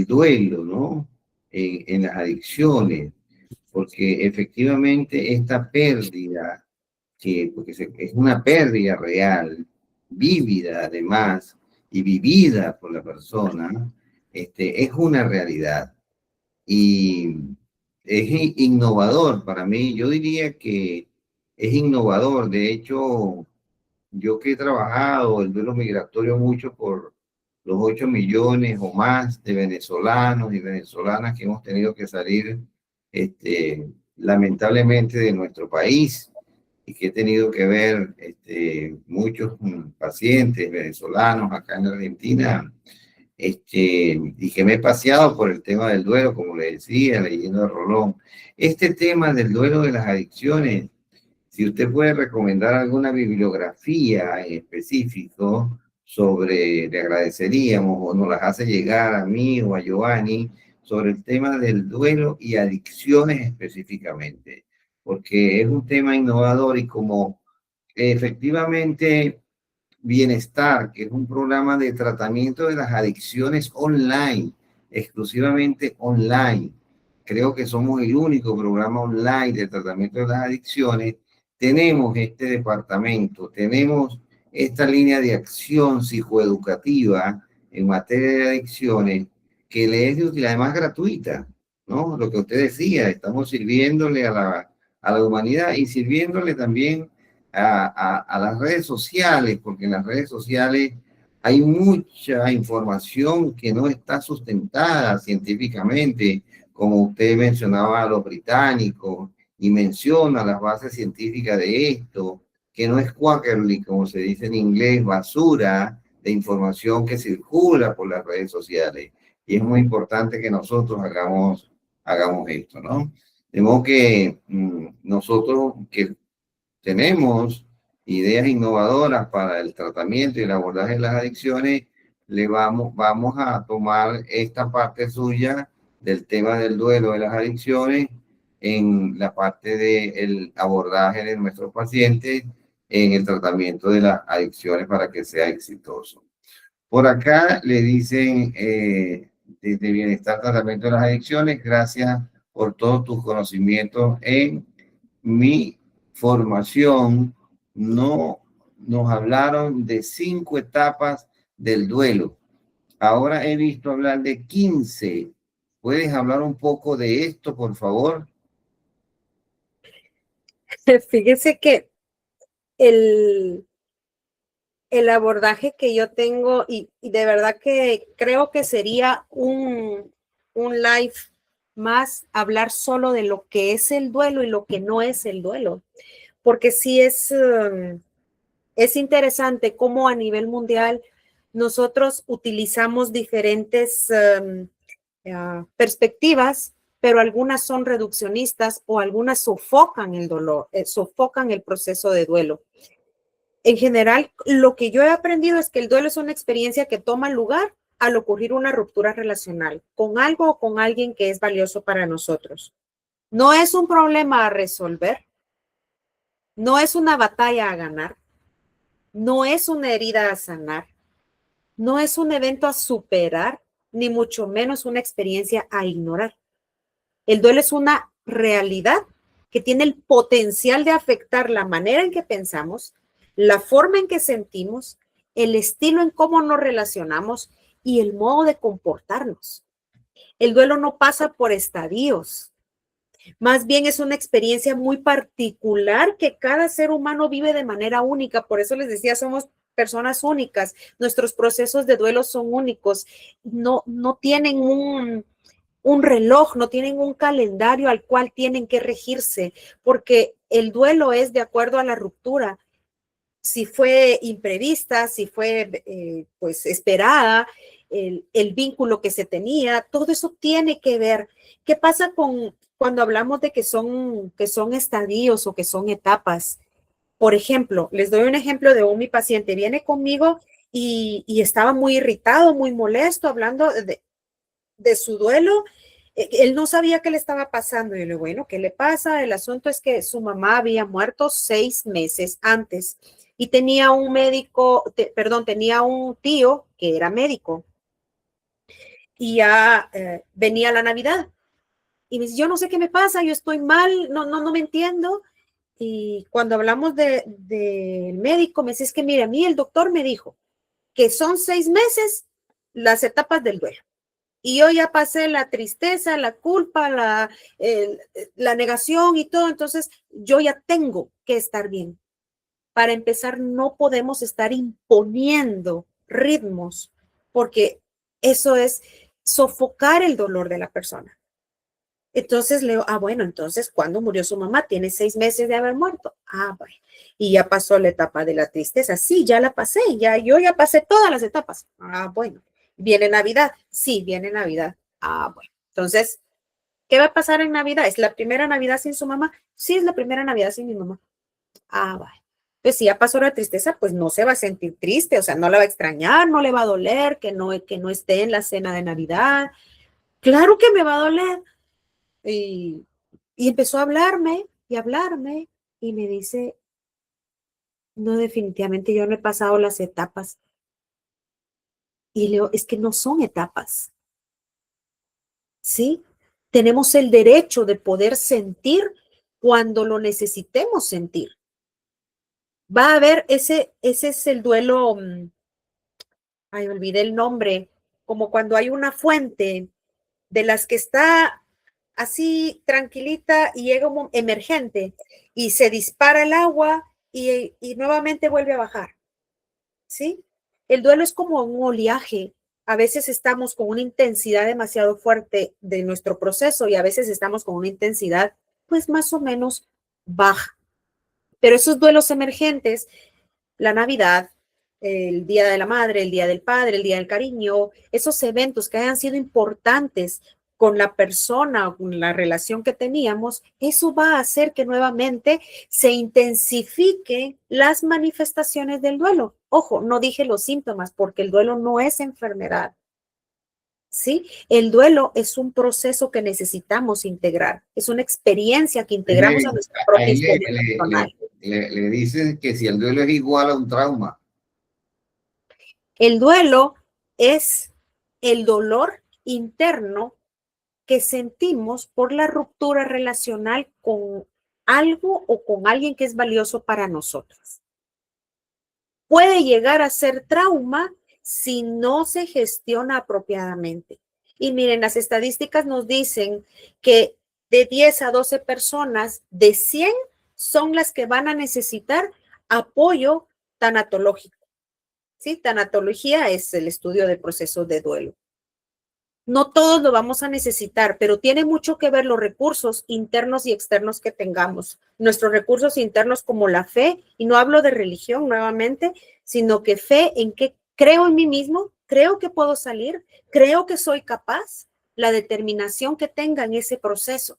duelo, ¿no? En las adicciones. porque efectivamente esta pérdida, es una pérdida real, vívida además, y vivida por la persona, es una realidad. Y es innovador para mí. Yo diría que es innovador. De hecho, yo que he trabajado el duelo migratorio mucho por los 8 millones o más de venezolanos y venezolanas que hemos tenido que salir, lamentablemente, de nuestro país, y que he tenido que ver muchos pacientes venezolanos acá en Argentina, y que me he paseado por el tema del duelo, como le decía, leyendo a Rolón. Este tema del duelo de las adicciones, si usted puede recomendar alguna bibliografía en específico sobre, le agradeceríamos, o nos las hace llegar a mí o a Giovanni, sobre el tema del duelo y adicciones específicamente, porque es un tema innovador y como efectivamente Bienestar, que es un programa de tratamiento de las adicciones online, exclusivamente online. Creo que somos el único programa online de tratamiento de las adicciones. Tenemos este departamento, tenemos esta línea de acción psicoeducativa en materia de adicciones que le es de utilidad, además gratuita, ¿no? Lo que usted decía, estamos sirviéndole a la humanidad y sirviéndole también a las redes sociales, porque en las redes sociales hay mucha información que no está sustentada científicamente, como usted mencionaba a los británicos y menciona las bases científicas de esto, que no es quackerly, como se dice en inglés, basura de información que circula por las redes sociales. Y es muy importante que nosotros hagamos esto, ¿no? De modo que nosotros que tenemos ideas innovadoras para el tratamiento y el abordaje de las adicciones, vamos a tomar esta parte suya del tema del duelo de las adicciones en la parte del abordaje de nuestros pacientes en el tratamiento de las adicciones para que sea exitoso. Por acá le dicen desde Bienestar Tratamiento de las Adicciones, gracias por todos tus conocimientos en mi formación. No nos hablaron de 5 etapas del duelo. Ahora he visto hablar de 15. ¿Puedes hablar un poco de esto, por favor? Fíjese que el abordaje que yo tengo, y de verdad que creo que sería un live más hablar solo de lo que es el duelo y lo que no es el duelo, porque sí es interesante cómo a nivel mundial nosotros utilizamos diferentes perspectivas, pero algunas son reduccionistas o algunas sofocan el dolor, sofocan el proceso de duelo. En general, lo que yo he aprendido es que el duelo es una experiencia que toma lugar al ocurrir una ruptura relacional con algo o con alguien que es valioso para nosotros. No es un problema a resolver, no es una batalla a ganar, no es una herida a sanar, no es un evento a superar, ni mucho menos una experiencia a ignorar. El duelo es una realidad que tiene el potencial de afectar la manera en que pensamos, la forma en que sentimos, el estilo en cómo nos relacionamos y el modo de comportarnos. El duelo no pasa por estadios. Más bien es una experiencia muy particular que cada ser humano vive de manera única. Por eso les decía, somos personas únicas. Nuestros procesos de duelo son únicos. No tienen un reloj, no tienen un calendario al cual tienen que regirse, porque el duelo es de acuerdo a la ruptura. Si fue imprevista, si fue pues esperada, el vínculo que se tenía, todo eso tiene que ver. ¿Qué pasa cuando hablamos de que son estadios o que son etapas? Por ejemplo, les doy un ejemplo de mi paciente. Viene conmigo y estaba muy irritado, muy molesto, hablando de su duelo. Él no sabía qué le estaba pasando. Y yo le digo, bueno, ¿qué le pasa? El asunto es que su mamá había muerto 6 meses antes y tenía un médico, tenía un tío que era médico y ya venía la Navidad Y me dice, yo no sé qué me pasa, yo estoy mal, no me entiendo. Y cuando hablamos del médico, me dice, es que mire, a mí el doctor me dijo que son 6 meses las etapas del duelo. Y yo ya pasé la tristeza, la culpa, la negación y todo, entonces yo ya tengo que estar bien. Para empezar, no podemos estar imponiendo ritmos, porque eso es sofocar el dolor de la persona. Entonces le digo, bueno, entonces, ¿cuándo murió su mamá? Tiene 6 meses de haber muerto. Bueno. Y ya pasó la etapa de la tristeza. Sí, ya la pasé, yo ya pasé todas las etapas. Bueno. ¿Viene Navidad? Sí, viene Navidad. Bueno. Entonces, ¿qué va a pasar en Navidad? ¿Es la primera Navidad sin su mamá? Sí, es la primera Navidad sin mi mamá. Bueno. Pues si ya pasó la tristeza, pues no se va a sentir triste, o sea, no la va a extrañar, no le va a doler que no esté en la cena de Navidad. Claro que me va a doler. Y empezó a hablarme y hablarme y me dice, no, definitivamente yo no he pasado las etapas. Y le digo, es que no son etapas, ¿sí? Tenemos el derecho de poder sentir cuando lo necesitemos sentir. Va a haber ese es el duelo, olvidé el nombre, como cuando hay una fuente de las que está así tranquilita y llega un emergente y se dispara el agua y nuevamente vuelve a bajar, ¿sí? El duelo es como un oleaje. A veces estamos con una intensidad demasiado fuerte de nuestro proceso y a veces estamos con una intensidad pues más o menos baja. Pero esos duelos emergentes, la Navidad, el Día de la Madre, el Día del Padre, el Día del Cariño, esos eventos que hayan sido importantes con la persona, con la relación que teníamos, eso va a hacer que nuevamente se intensifiquen las manifestaciones del duelo. Ojo, no dije los síntomas porque el duelo no es enfermedad. ¿Sí? El duelo es un proceso que necesitamos integrar, es una experiencia que integramos a nuestra propia historia personal. Le dicen que si el duelo es igual a un trauma. El duelo es el dolor interno que sentimos por la ruptura relacional con algo o con alguien que es valioso para nosotros. Puede llegar a ser trauma si no se gestiona apropiadamente. Y miren, las estadísticas nos dicen que de 10 a 12 personas, de 100 son las que van a necesitar apoyo tanatológico. ¿Sí? Tanatología es el estudio de procesos de duelo. No todos lo vamos a necesitar, pero tiene mucho que ver los recursos internos y externos que tengamos. Nuestros recursos internos como la fe, y no hablo de religión nuevamente, sino que fe en que creo en mí mismo, creo que puedo salir, creo que soy capaz, la determinación que tenga en ese proceso.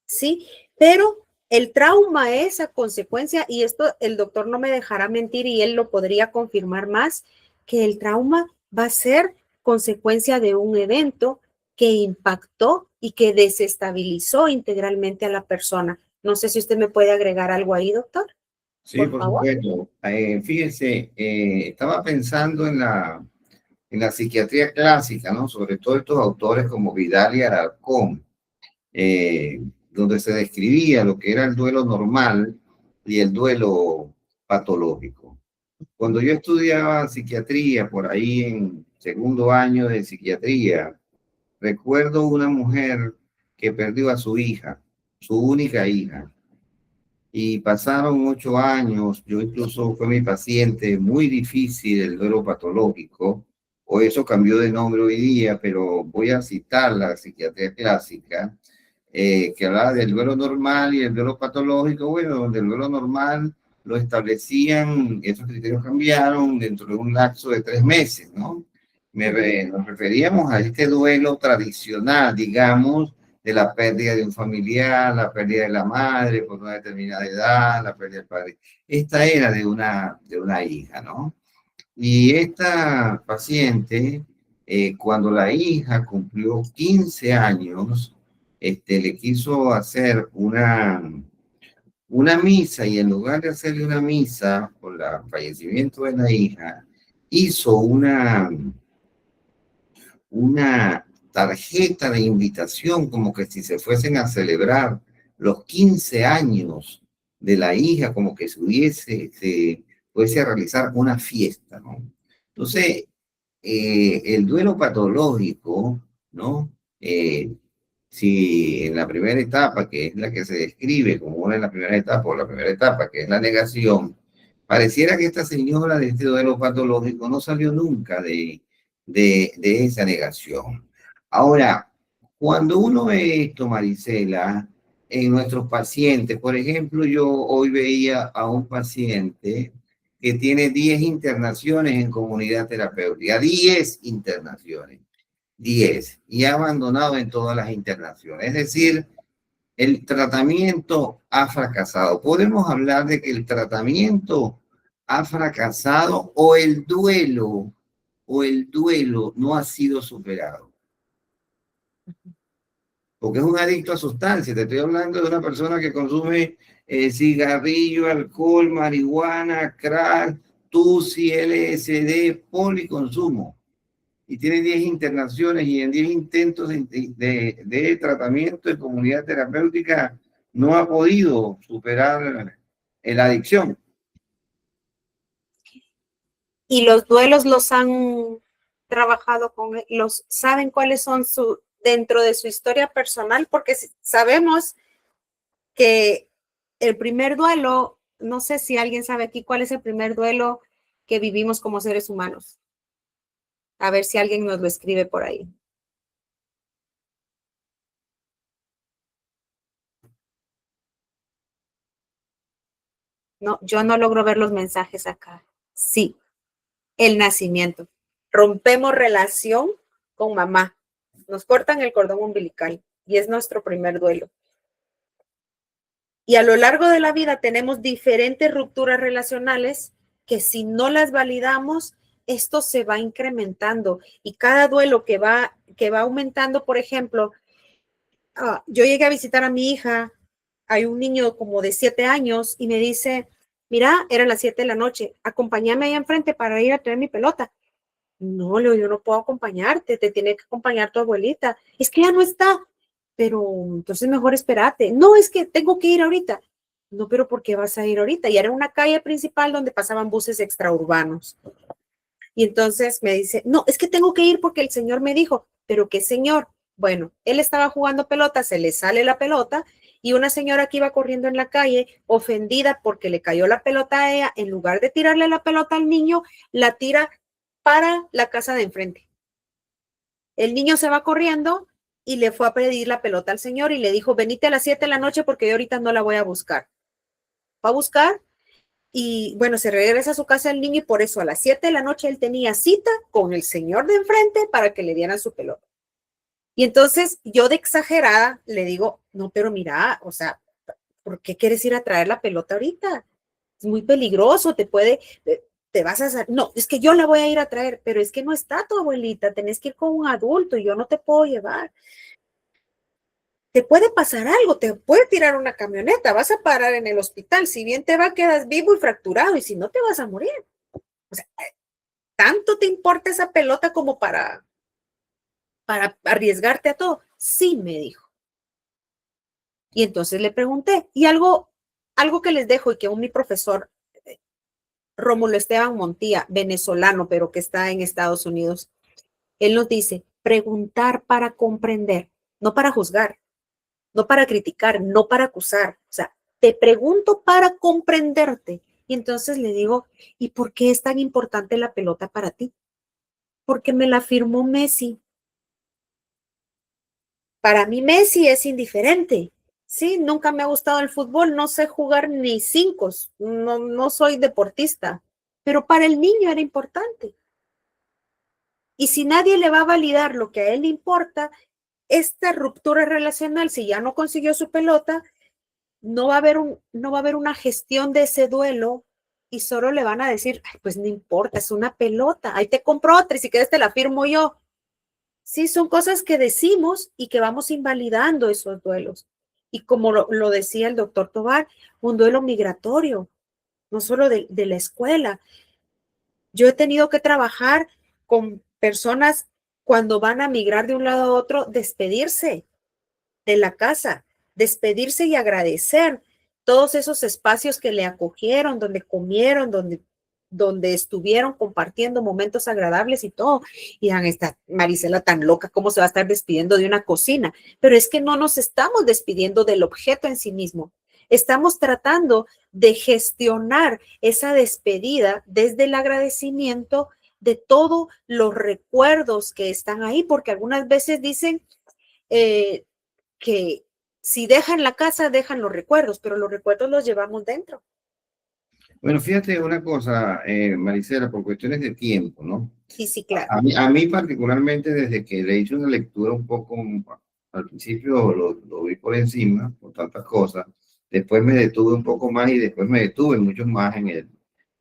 ¿Sí? Pero el trauma es a consecuencia, y esto el doctor no me dejará mentir y él lo podría confirmar más, que el trauma va a ser consecuencia de un evento que impactó y que desestabilizó integralmente a la persona. No sé si usted me puede agregar algo ahí, doctor. Sí, por supuesto. Fíjese, estaba pensando en la psiquiatría clásica, ¿no? Sobre todo estos autores como Vidal y Alarcón, donde se describía lo que era el duelo normal y el duelo patológico. Cuando yo estudiaba psiquiatría, por ahí en segundo año de psiquiatría, recuerdo una mujer que perdió a su hija, su única hija, y pasaron 8 años. Yo incluso fue mi paciente, muy difícil el duelo patológico, o eso cambió de nombre hoy día, pero voy a citar la psiquiatría clásica, que hablaba del duelo normal y el duelo patológico. Bueno, donde el duelo normal lo establecían, esos criterios cambiaron dentro de un lapso de 3 meses, ¿no? Nos referíamos a este duelo tradicional, digamos, de la pérdida de un familiar, la pérdida de la madre por una determinada edad, la pérdida del padre. Esta era de una hija, ¿no? Y esta paciente, cuando la hija cumplió 15 años, le quiso hacer una misa, y en lugar de hacerle una misa por el fallecimiento de la hija, hizo una tarjeta de invitación, como que si se fuesen a celebrar los 15 años de la hija, como que se fuese a realizar una fiesta, ¿no? Entonces, el duelo patológico, ¿no? Si en la primera etapa, que es la que se describe como una de las primeras etapas, o la primera etapa, que es la negación, pareciera que esta señora de este duelo patológico no salió nunca de esa negación. Ahora, cuando uno ve esto, Marisela, en nuestros pacientes, por ejemplo, yo hoy veía a un paciente que tiene 10 internaciones en comunidad terapéutica, 10 internaciones, 10, y ha abandonado en todas las internaciones. Es decir, el tratamiento ha fracasado. Podemos hablar de que el tratamiento ha fracasado o el duelo no ha sido superado. Porque es un adicto a sustancias. Te estoy hablando de una persona que consume cigarrillo, alcohol, marihuana, crack, tusi, LSD, policonsumo. Y tiene 10 internaciones y en 10 intentos de tratamiento de comunidad terapéutica no ha podido superar la adicción. Y los duelos los han trabajado con los, ¿saben cuáles son dentro de su historia personal? Porque sabemos que el primer duelo, no sé si alguien sabe aquí cuál es el primer duelo que vivimos como seres humanos. A ver si alguien nos lo escribe por ahí. No, yo no logro ver los mensajes acá. Sí, el nacimiento. Rompemos relación con mamá. Nos cortan el cordón umbilical y es nuestro primer duelo. Y a lo largo de la vida tenemos diferentes rupturas relacionales que si no las validamos, esto se va incrementando. Y cada duelo que va aumentando, por ejemplo, yo llegué a visitar a mi hija, hay un niño como de 7 años y me dice, mira, eran las 7 de la noche, acompáñame allá enfrente para ir a traer mi pelota. No, Leo, yo no puedo acompañarte, te tiene que acompañar tu abuelita. Es que ya no está, pero entonces mejor espérate. No, es que tengo que ir ahorita. No, pero ¿por qué vas a ir ahorita? Y era una calle principal donde pasaban buses extraurbanos. Y entonces me dice, no, es que tengo que ir porque el señor me dijo, pero ¿qué señor? Bueno, él estaba jugando pelota, se le sale la pelota y una señora que iba corriendo en la calle, ofendida porque le cayó la pelota a ella, en lugar de tirarle la pelota al niño, la tira para la casa de enfrente. El niño se va corriendo y le fue a pedir la pelota al señor y le dijo, venite a las 7 de la noche porque yo ahorita no la voy a buscar. Va a buscar y bueno, se regresa a su casa el niño y por eso a las 7 de la noche él tenía cita con el señor de enfrente para que le dieran su pelota. Y entonces yo de exagerada le digo, no, pero mira, o sea, ¿por qué quieres ir a traer la pelota ahorita? Es muy peligroso, te vas a... No, es que yo la voy a ir a traer, pero es que no está tu abuelita, tenés que ir con un adulto y yo no te puedo llevar. Te puede pasar algo, te puede tirar una camioneta, vas a parar en el hospital, si bien te va, quedas vivo y fracturado, y si no te vas a morir. O sea, ¿tanto te importa esa pelota como para arriesgarte a todo? Sí, me dijo. Y entonces le pregunté, y algo que les dejo y que mi profesor, Rómulo Esteban Montía, venezolano, pero que está en Estados Unidos, él nos dice, preguntar para comprender, no para juzgar, no para criticar, no para acusar. O sea, te pregunto para comprenderte. Y entonces le digo, ¿y por qué es tan importante la pelota para ti? Porque me la firmó Messi. Para mí Messi es indiferente. Sí, nunca me ha gustado el fútbol, no sé jugar ni cinco, no soy deportista, pero para el niño era importante. Y si nadie le va a validar lo que a él le importa, esta ruptura relacional, si ya no consiguió su pelota, no va a haber una gestión de ese duelo y solo le van a decir, ay, pues no importa, es una pelota, ahí te compro otra y si quieres te la firmo yo. Sí, son cosas que decimos y que vamos invalidando esos duelos. Y como lo decía el doctor Tovar, un duelo migratorio, no solo de la escuela. Yo he tenido que trabajar con personas cuando van a migrar de un lado a otro, despedirse de la casa, despedirse y agradecer todos esos espacios que le acogieron, donde comieron, donde estuvieron compartiendo momentos agradables y todo. Y dan esta Marisela tan loca, ¿cómo se va a estar despidiendo de una cocina? Pero es que no nos estamos despidiendo del objeto en sí mismo. Estamos tratando de gestionar esa despedida desde el agradecimiento de todos los recuerdos que están ahí, porque algunas veces dicen que si dejan la casa, dejan los recuerdos, pero los recuerdos los llevamos dentro. Bueno, fíjate una cosa, Marisela, por cuestiones de tiempo, ¿no? Sí, sí, claro. A mí particularmente, desde que le hice una lectura un poco, al principio lo vi por encima, por tantas cosas, después me detuve un poco más y después me detuve mucho más en el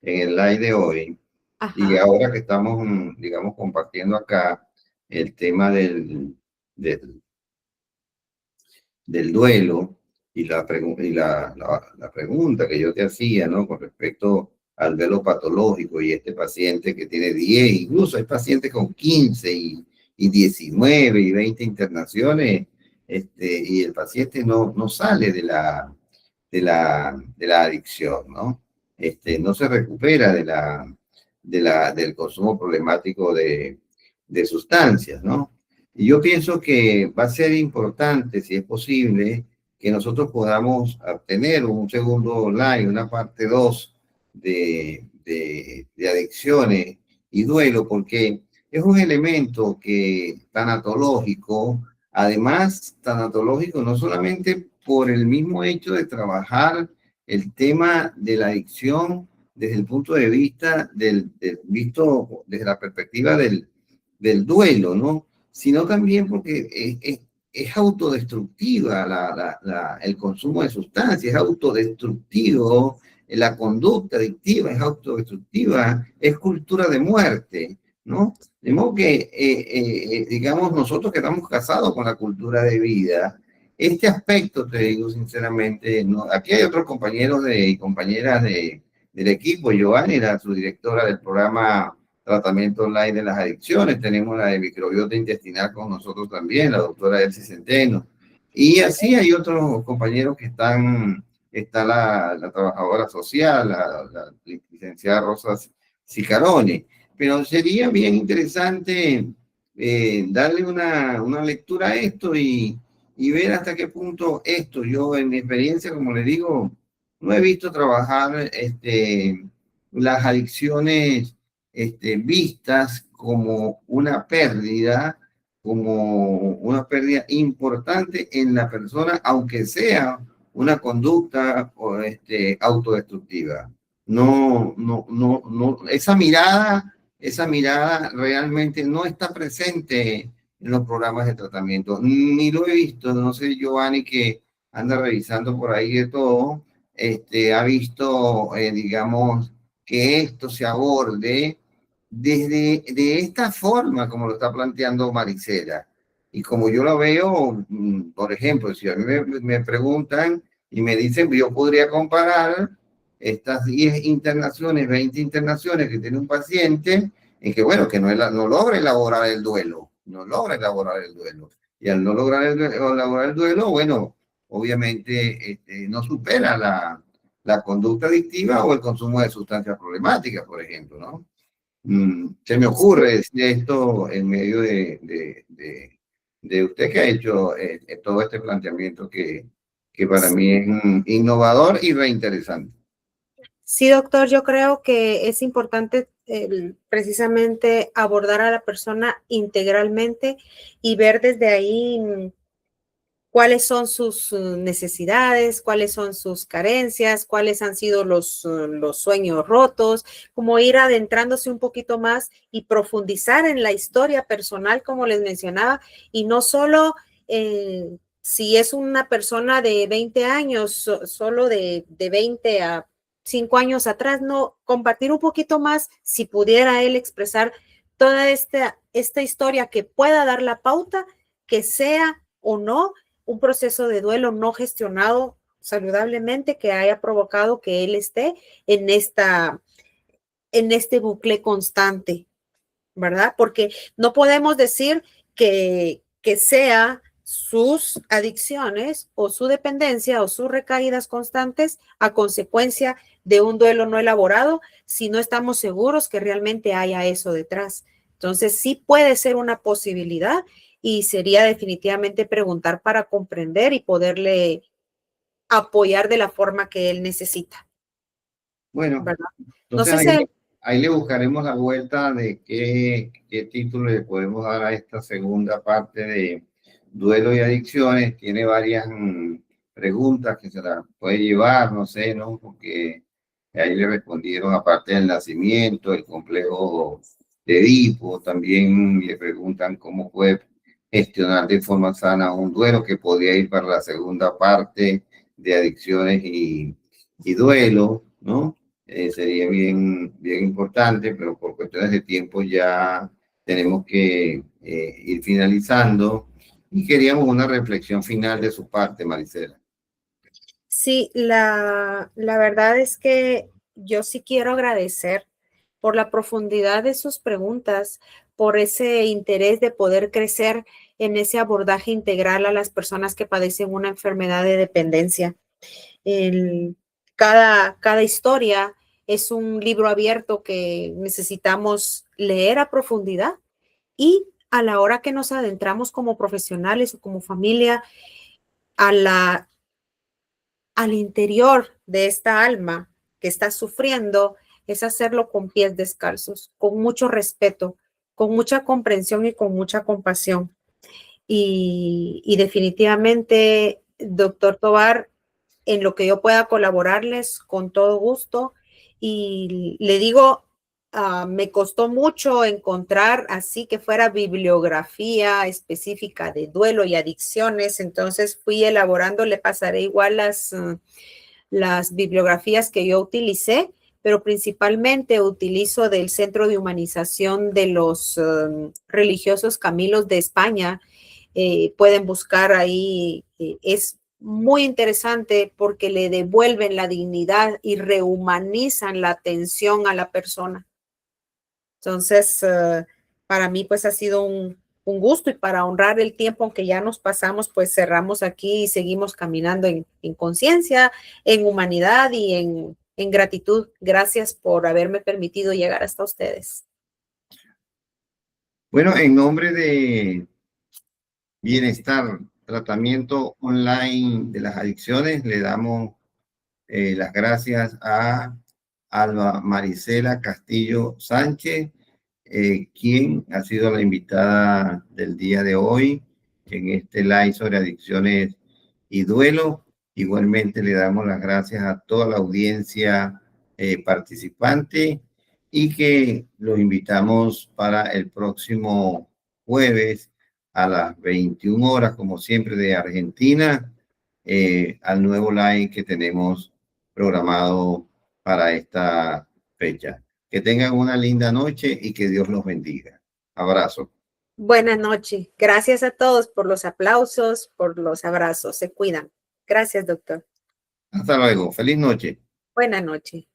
live de hoy. Y Ajá. ahora que estamos, digamos, compartiendo acá el tema del, del duelo y la pregunta que yo te hacía, ¿no? Con respecto al duelo patológico y este paciente que tiene 10, incluso hay pacientes con 15 y 19 y 20 internaciones, y el paciente no sale de la adicción, ¿no? No se recupera del consumo problemático de sustancias, ¿no? Y yo pienso que va a ser importante, si es posible, que nosotros podamos obtener un segundo live, una parte 2 de adicciones y duelo, porque es un elemento que tanatológico, además tanatológico no solamente por el mismo hecho de trabajar el tema de la adicción desde el punto de vista visto desde la perspectiva del duelo, ¿no? Sino también porque es autodestructiva el consumo de sustancias, es autodestructivo la conducta adictiva, es autodestructiva, es cultura de muerte, ¿no? De modo que, digamos, nosotros que estamos casados con la cultura de vida, este aspecto, te digo sinceramente, no, aquí hay otros compañeros y compañeras del equipo. Giovanni, la subdirectora del programa Tratamiento Online de las Adicciones, tenemos la de microbiota intestinal con nosotros también, la doctora Elsie Centeno, y así hay otros compañeros que está la trabajadora social, la licenciada Rosa Sicaroni, pero sería bien interesante darle una lectura a esto y ver hasta qué punto esto, yo en mi experiencia, como le digo, no he visto trabajar las adicciones vistas como una pérdida importante en la persona, aunque sea una conducta autodestructiva. No, esa mirada realmente no está presente en los programas de tratamiento, ni lo he visto. No sé, Giovanni, que anda revisando por ahí de todo, ha visto, digamos, que esto se aborde desde de esta forma, como lo está planteando Marisela. Y como yo lo veo, por ejemplo, si a mí me preguntan y me dicen, yo podría comparar estas 10 internaciones, 20 internaciones que tiene un paciente, en que, bueno, que no logra elaborar el duelo, no logra elaborar el duelo. Y al no lograr elaborar el duelo, bueno, obviamente no supera la conducta adictiva o el consumo de sustancias problemáticas, por ejemplo, ¿no? Se me ocurre decir esto en medio de usted que ha hecho todo este planteamiento que para mí es innovador y reinteresante. Sí, doctor, yo creo que es importante precisamente abordar a la persona integralmente y ver desde ahí cuáles son sus necesidades, cuáles son sus carencias, cuáles han sido los sueños rotos, como ir adentrándose un poquito más y profundizar en la historia personal, como les mencionaba, y no solo si es una persona de 20 años, solo de 20 a 5 años atrás, no, compartir un poquito más, si pudiera él expresar toda esta historia que pueda dar la pauta, que sea o no un proceso de duelo no gestionado saludablemente que haya provocado que él esté en este bucle constante. ¿verdad? Porque no podemos decir que sea sus adicciones o su dependencia o sus recaídas constantes a consecuencia de un duelo no elaborado si no estamos seguros que realmente haya eso detrás. Entonces, sí puede ser una posibilidad y sería definitivamente preguntar para comprender y poderle apoyar de la forma que él necesita, Bueno, ¿verdad? No entonces sé si ahí le buscaremos la vuelta de qué título le podemos dar a esta segunda parte de duelo y adicciones. Tiene varias preguntas que se la puede llevar, no sé, ¿no? Porque ahí le respondieron, aparte del nacimiento, el complejo de Edipo, también le preguntan cómo puede gestionar de forma sana un duelo, que podría ir para la segunda parte de adicciones y duelo, ¿no? Sería bien importante, pero por cuestiones de tiempo ya tenemos que ir finalizando. Y queríamos una reflexión final de su parte, Marisela. sí, la verdad es que yo sí quiero agradecer por la profundidad de sus preguntas, por ese interés de poder crecer en ese abordaje integral a las personas que padecen una enfermedad de dependencia. El, cada historia es un libro abierto que necesitamos leer a profundidad y a la hora que nos adentramos como profesionales o como familia a al interior de esta alma que está sufriendo, es hacerlo con pies descalzos, con mucho respeto, con mucha comprensión y con mucha compasión. Y definitivamente, doctor Tovar, en lo que yo pueda colaborarles con todo gusto. Y le digo, me costó mucho encontrar así que fuera bibliografía específica de duelo y adicciones, entonces fui elaborando, le pasaré igual las bibliografías que yo utilicé, pero principalmente utilizo del Centro de Humanización de los Religiosos Camilos de España. Pueden buscar ahí, es muy interesante porque le devuelven la dignidad y rehumanizan la atención a la persona. Entonces, para mí pues ha sido un gusto y para honrar el tiempo, aunque ya nos pasamos, pues cerramos aquí y seguimos caminando en conciencia, en humanidad y en gratitud. Gracias por haberme permitido llegar hasta ustedes. Bueno, en nombre de Bienestar, tratamiento online de las adicciones, le damos las gracias a Alba Marisela Castillo Sánchez, quien ha sido la invitada del día de hoy en este live sobre adicciones y duelo. Igualmente le damos las gracias a toda la audiencia participante y que los invitamos para el próximo jueves a las 21 horas, como siempre, de Argentina, al nuevo live que tenemos programado para esta fecha. Que tengan una linda noche y que Dios los bendiga. Abrazo. Buenas noches. Gracias a todos por los aplausos, por los abrazos. Se cuidan. Gracias, doctor. Hasta luego. Feliz noche. Buenas noches.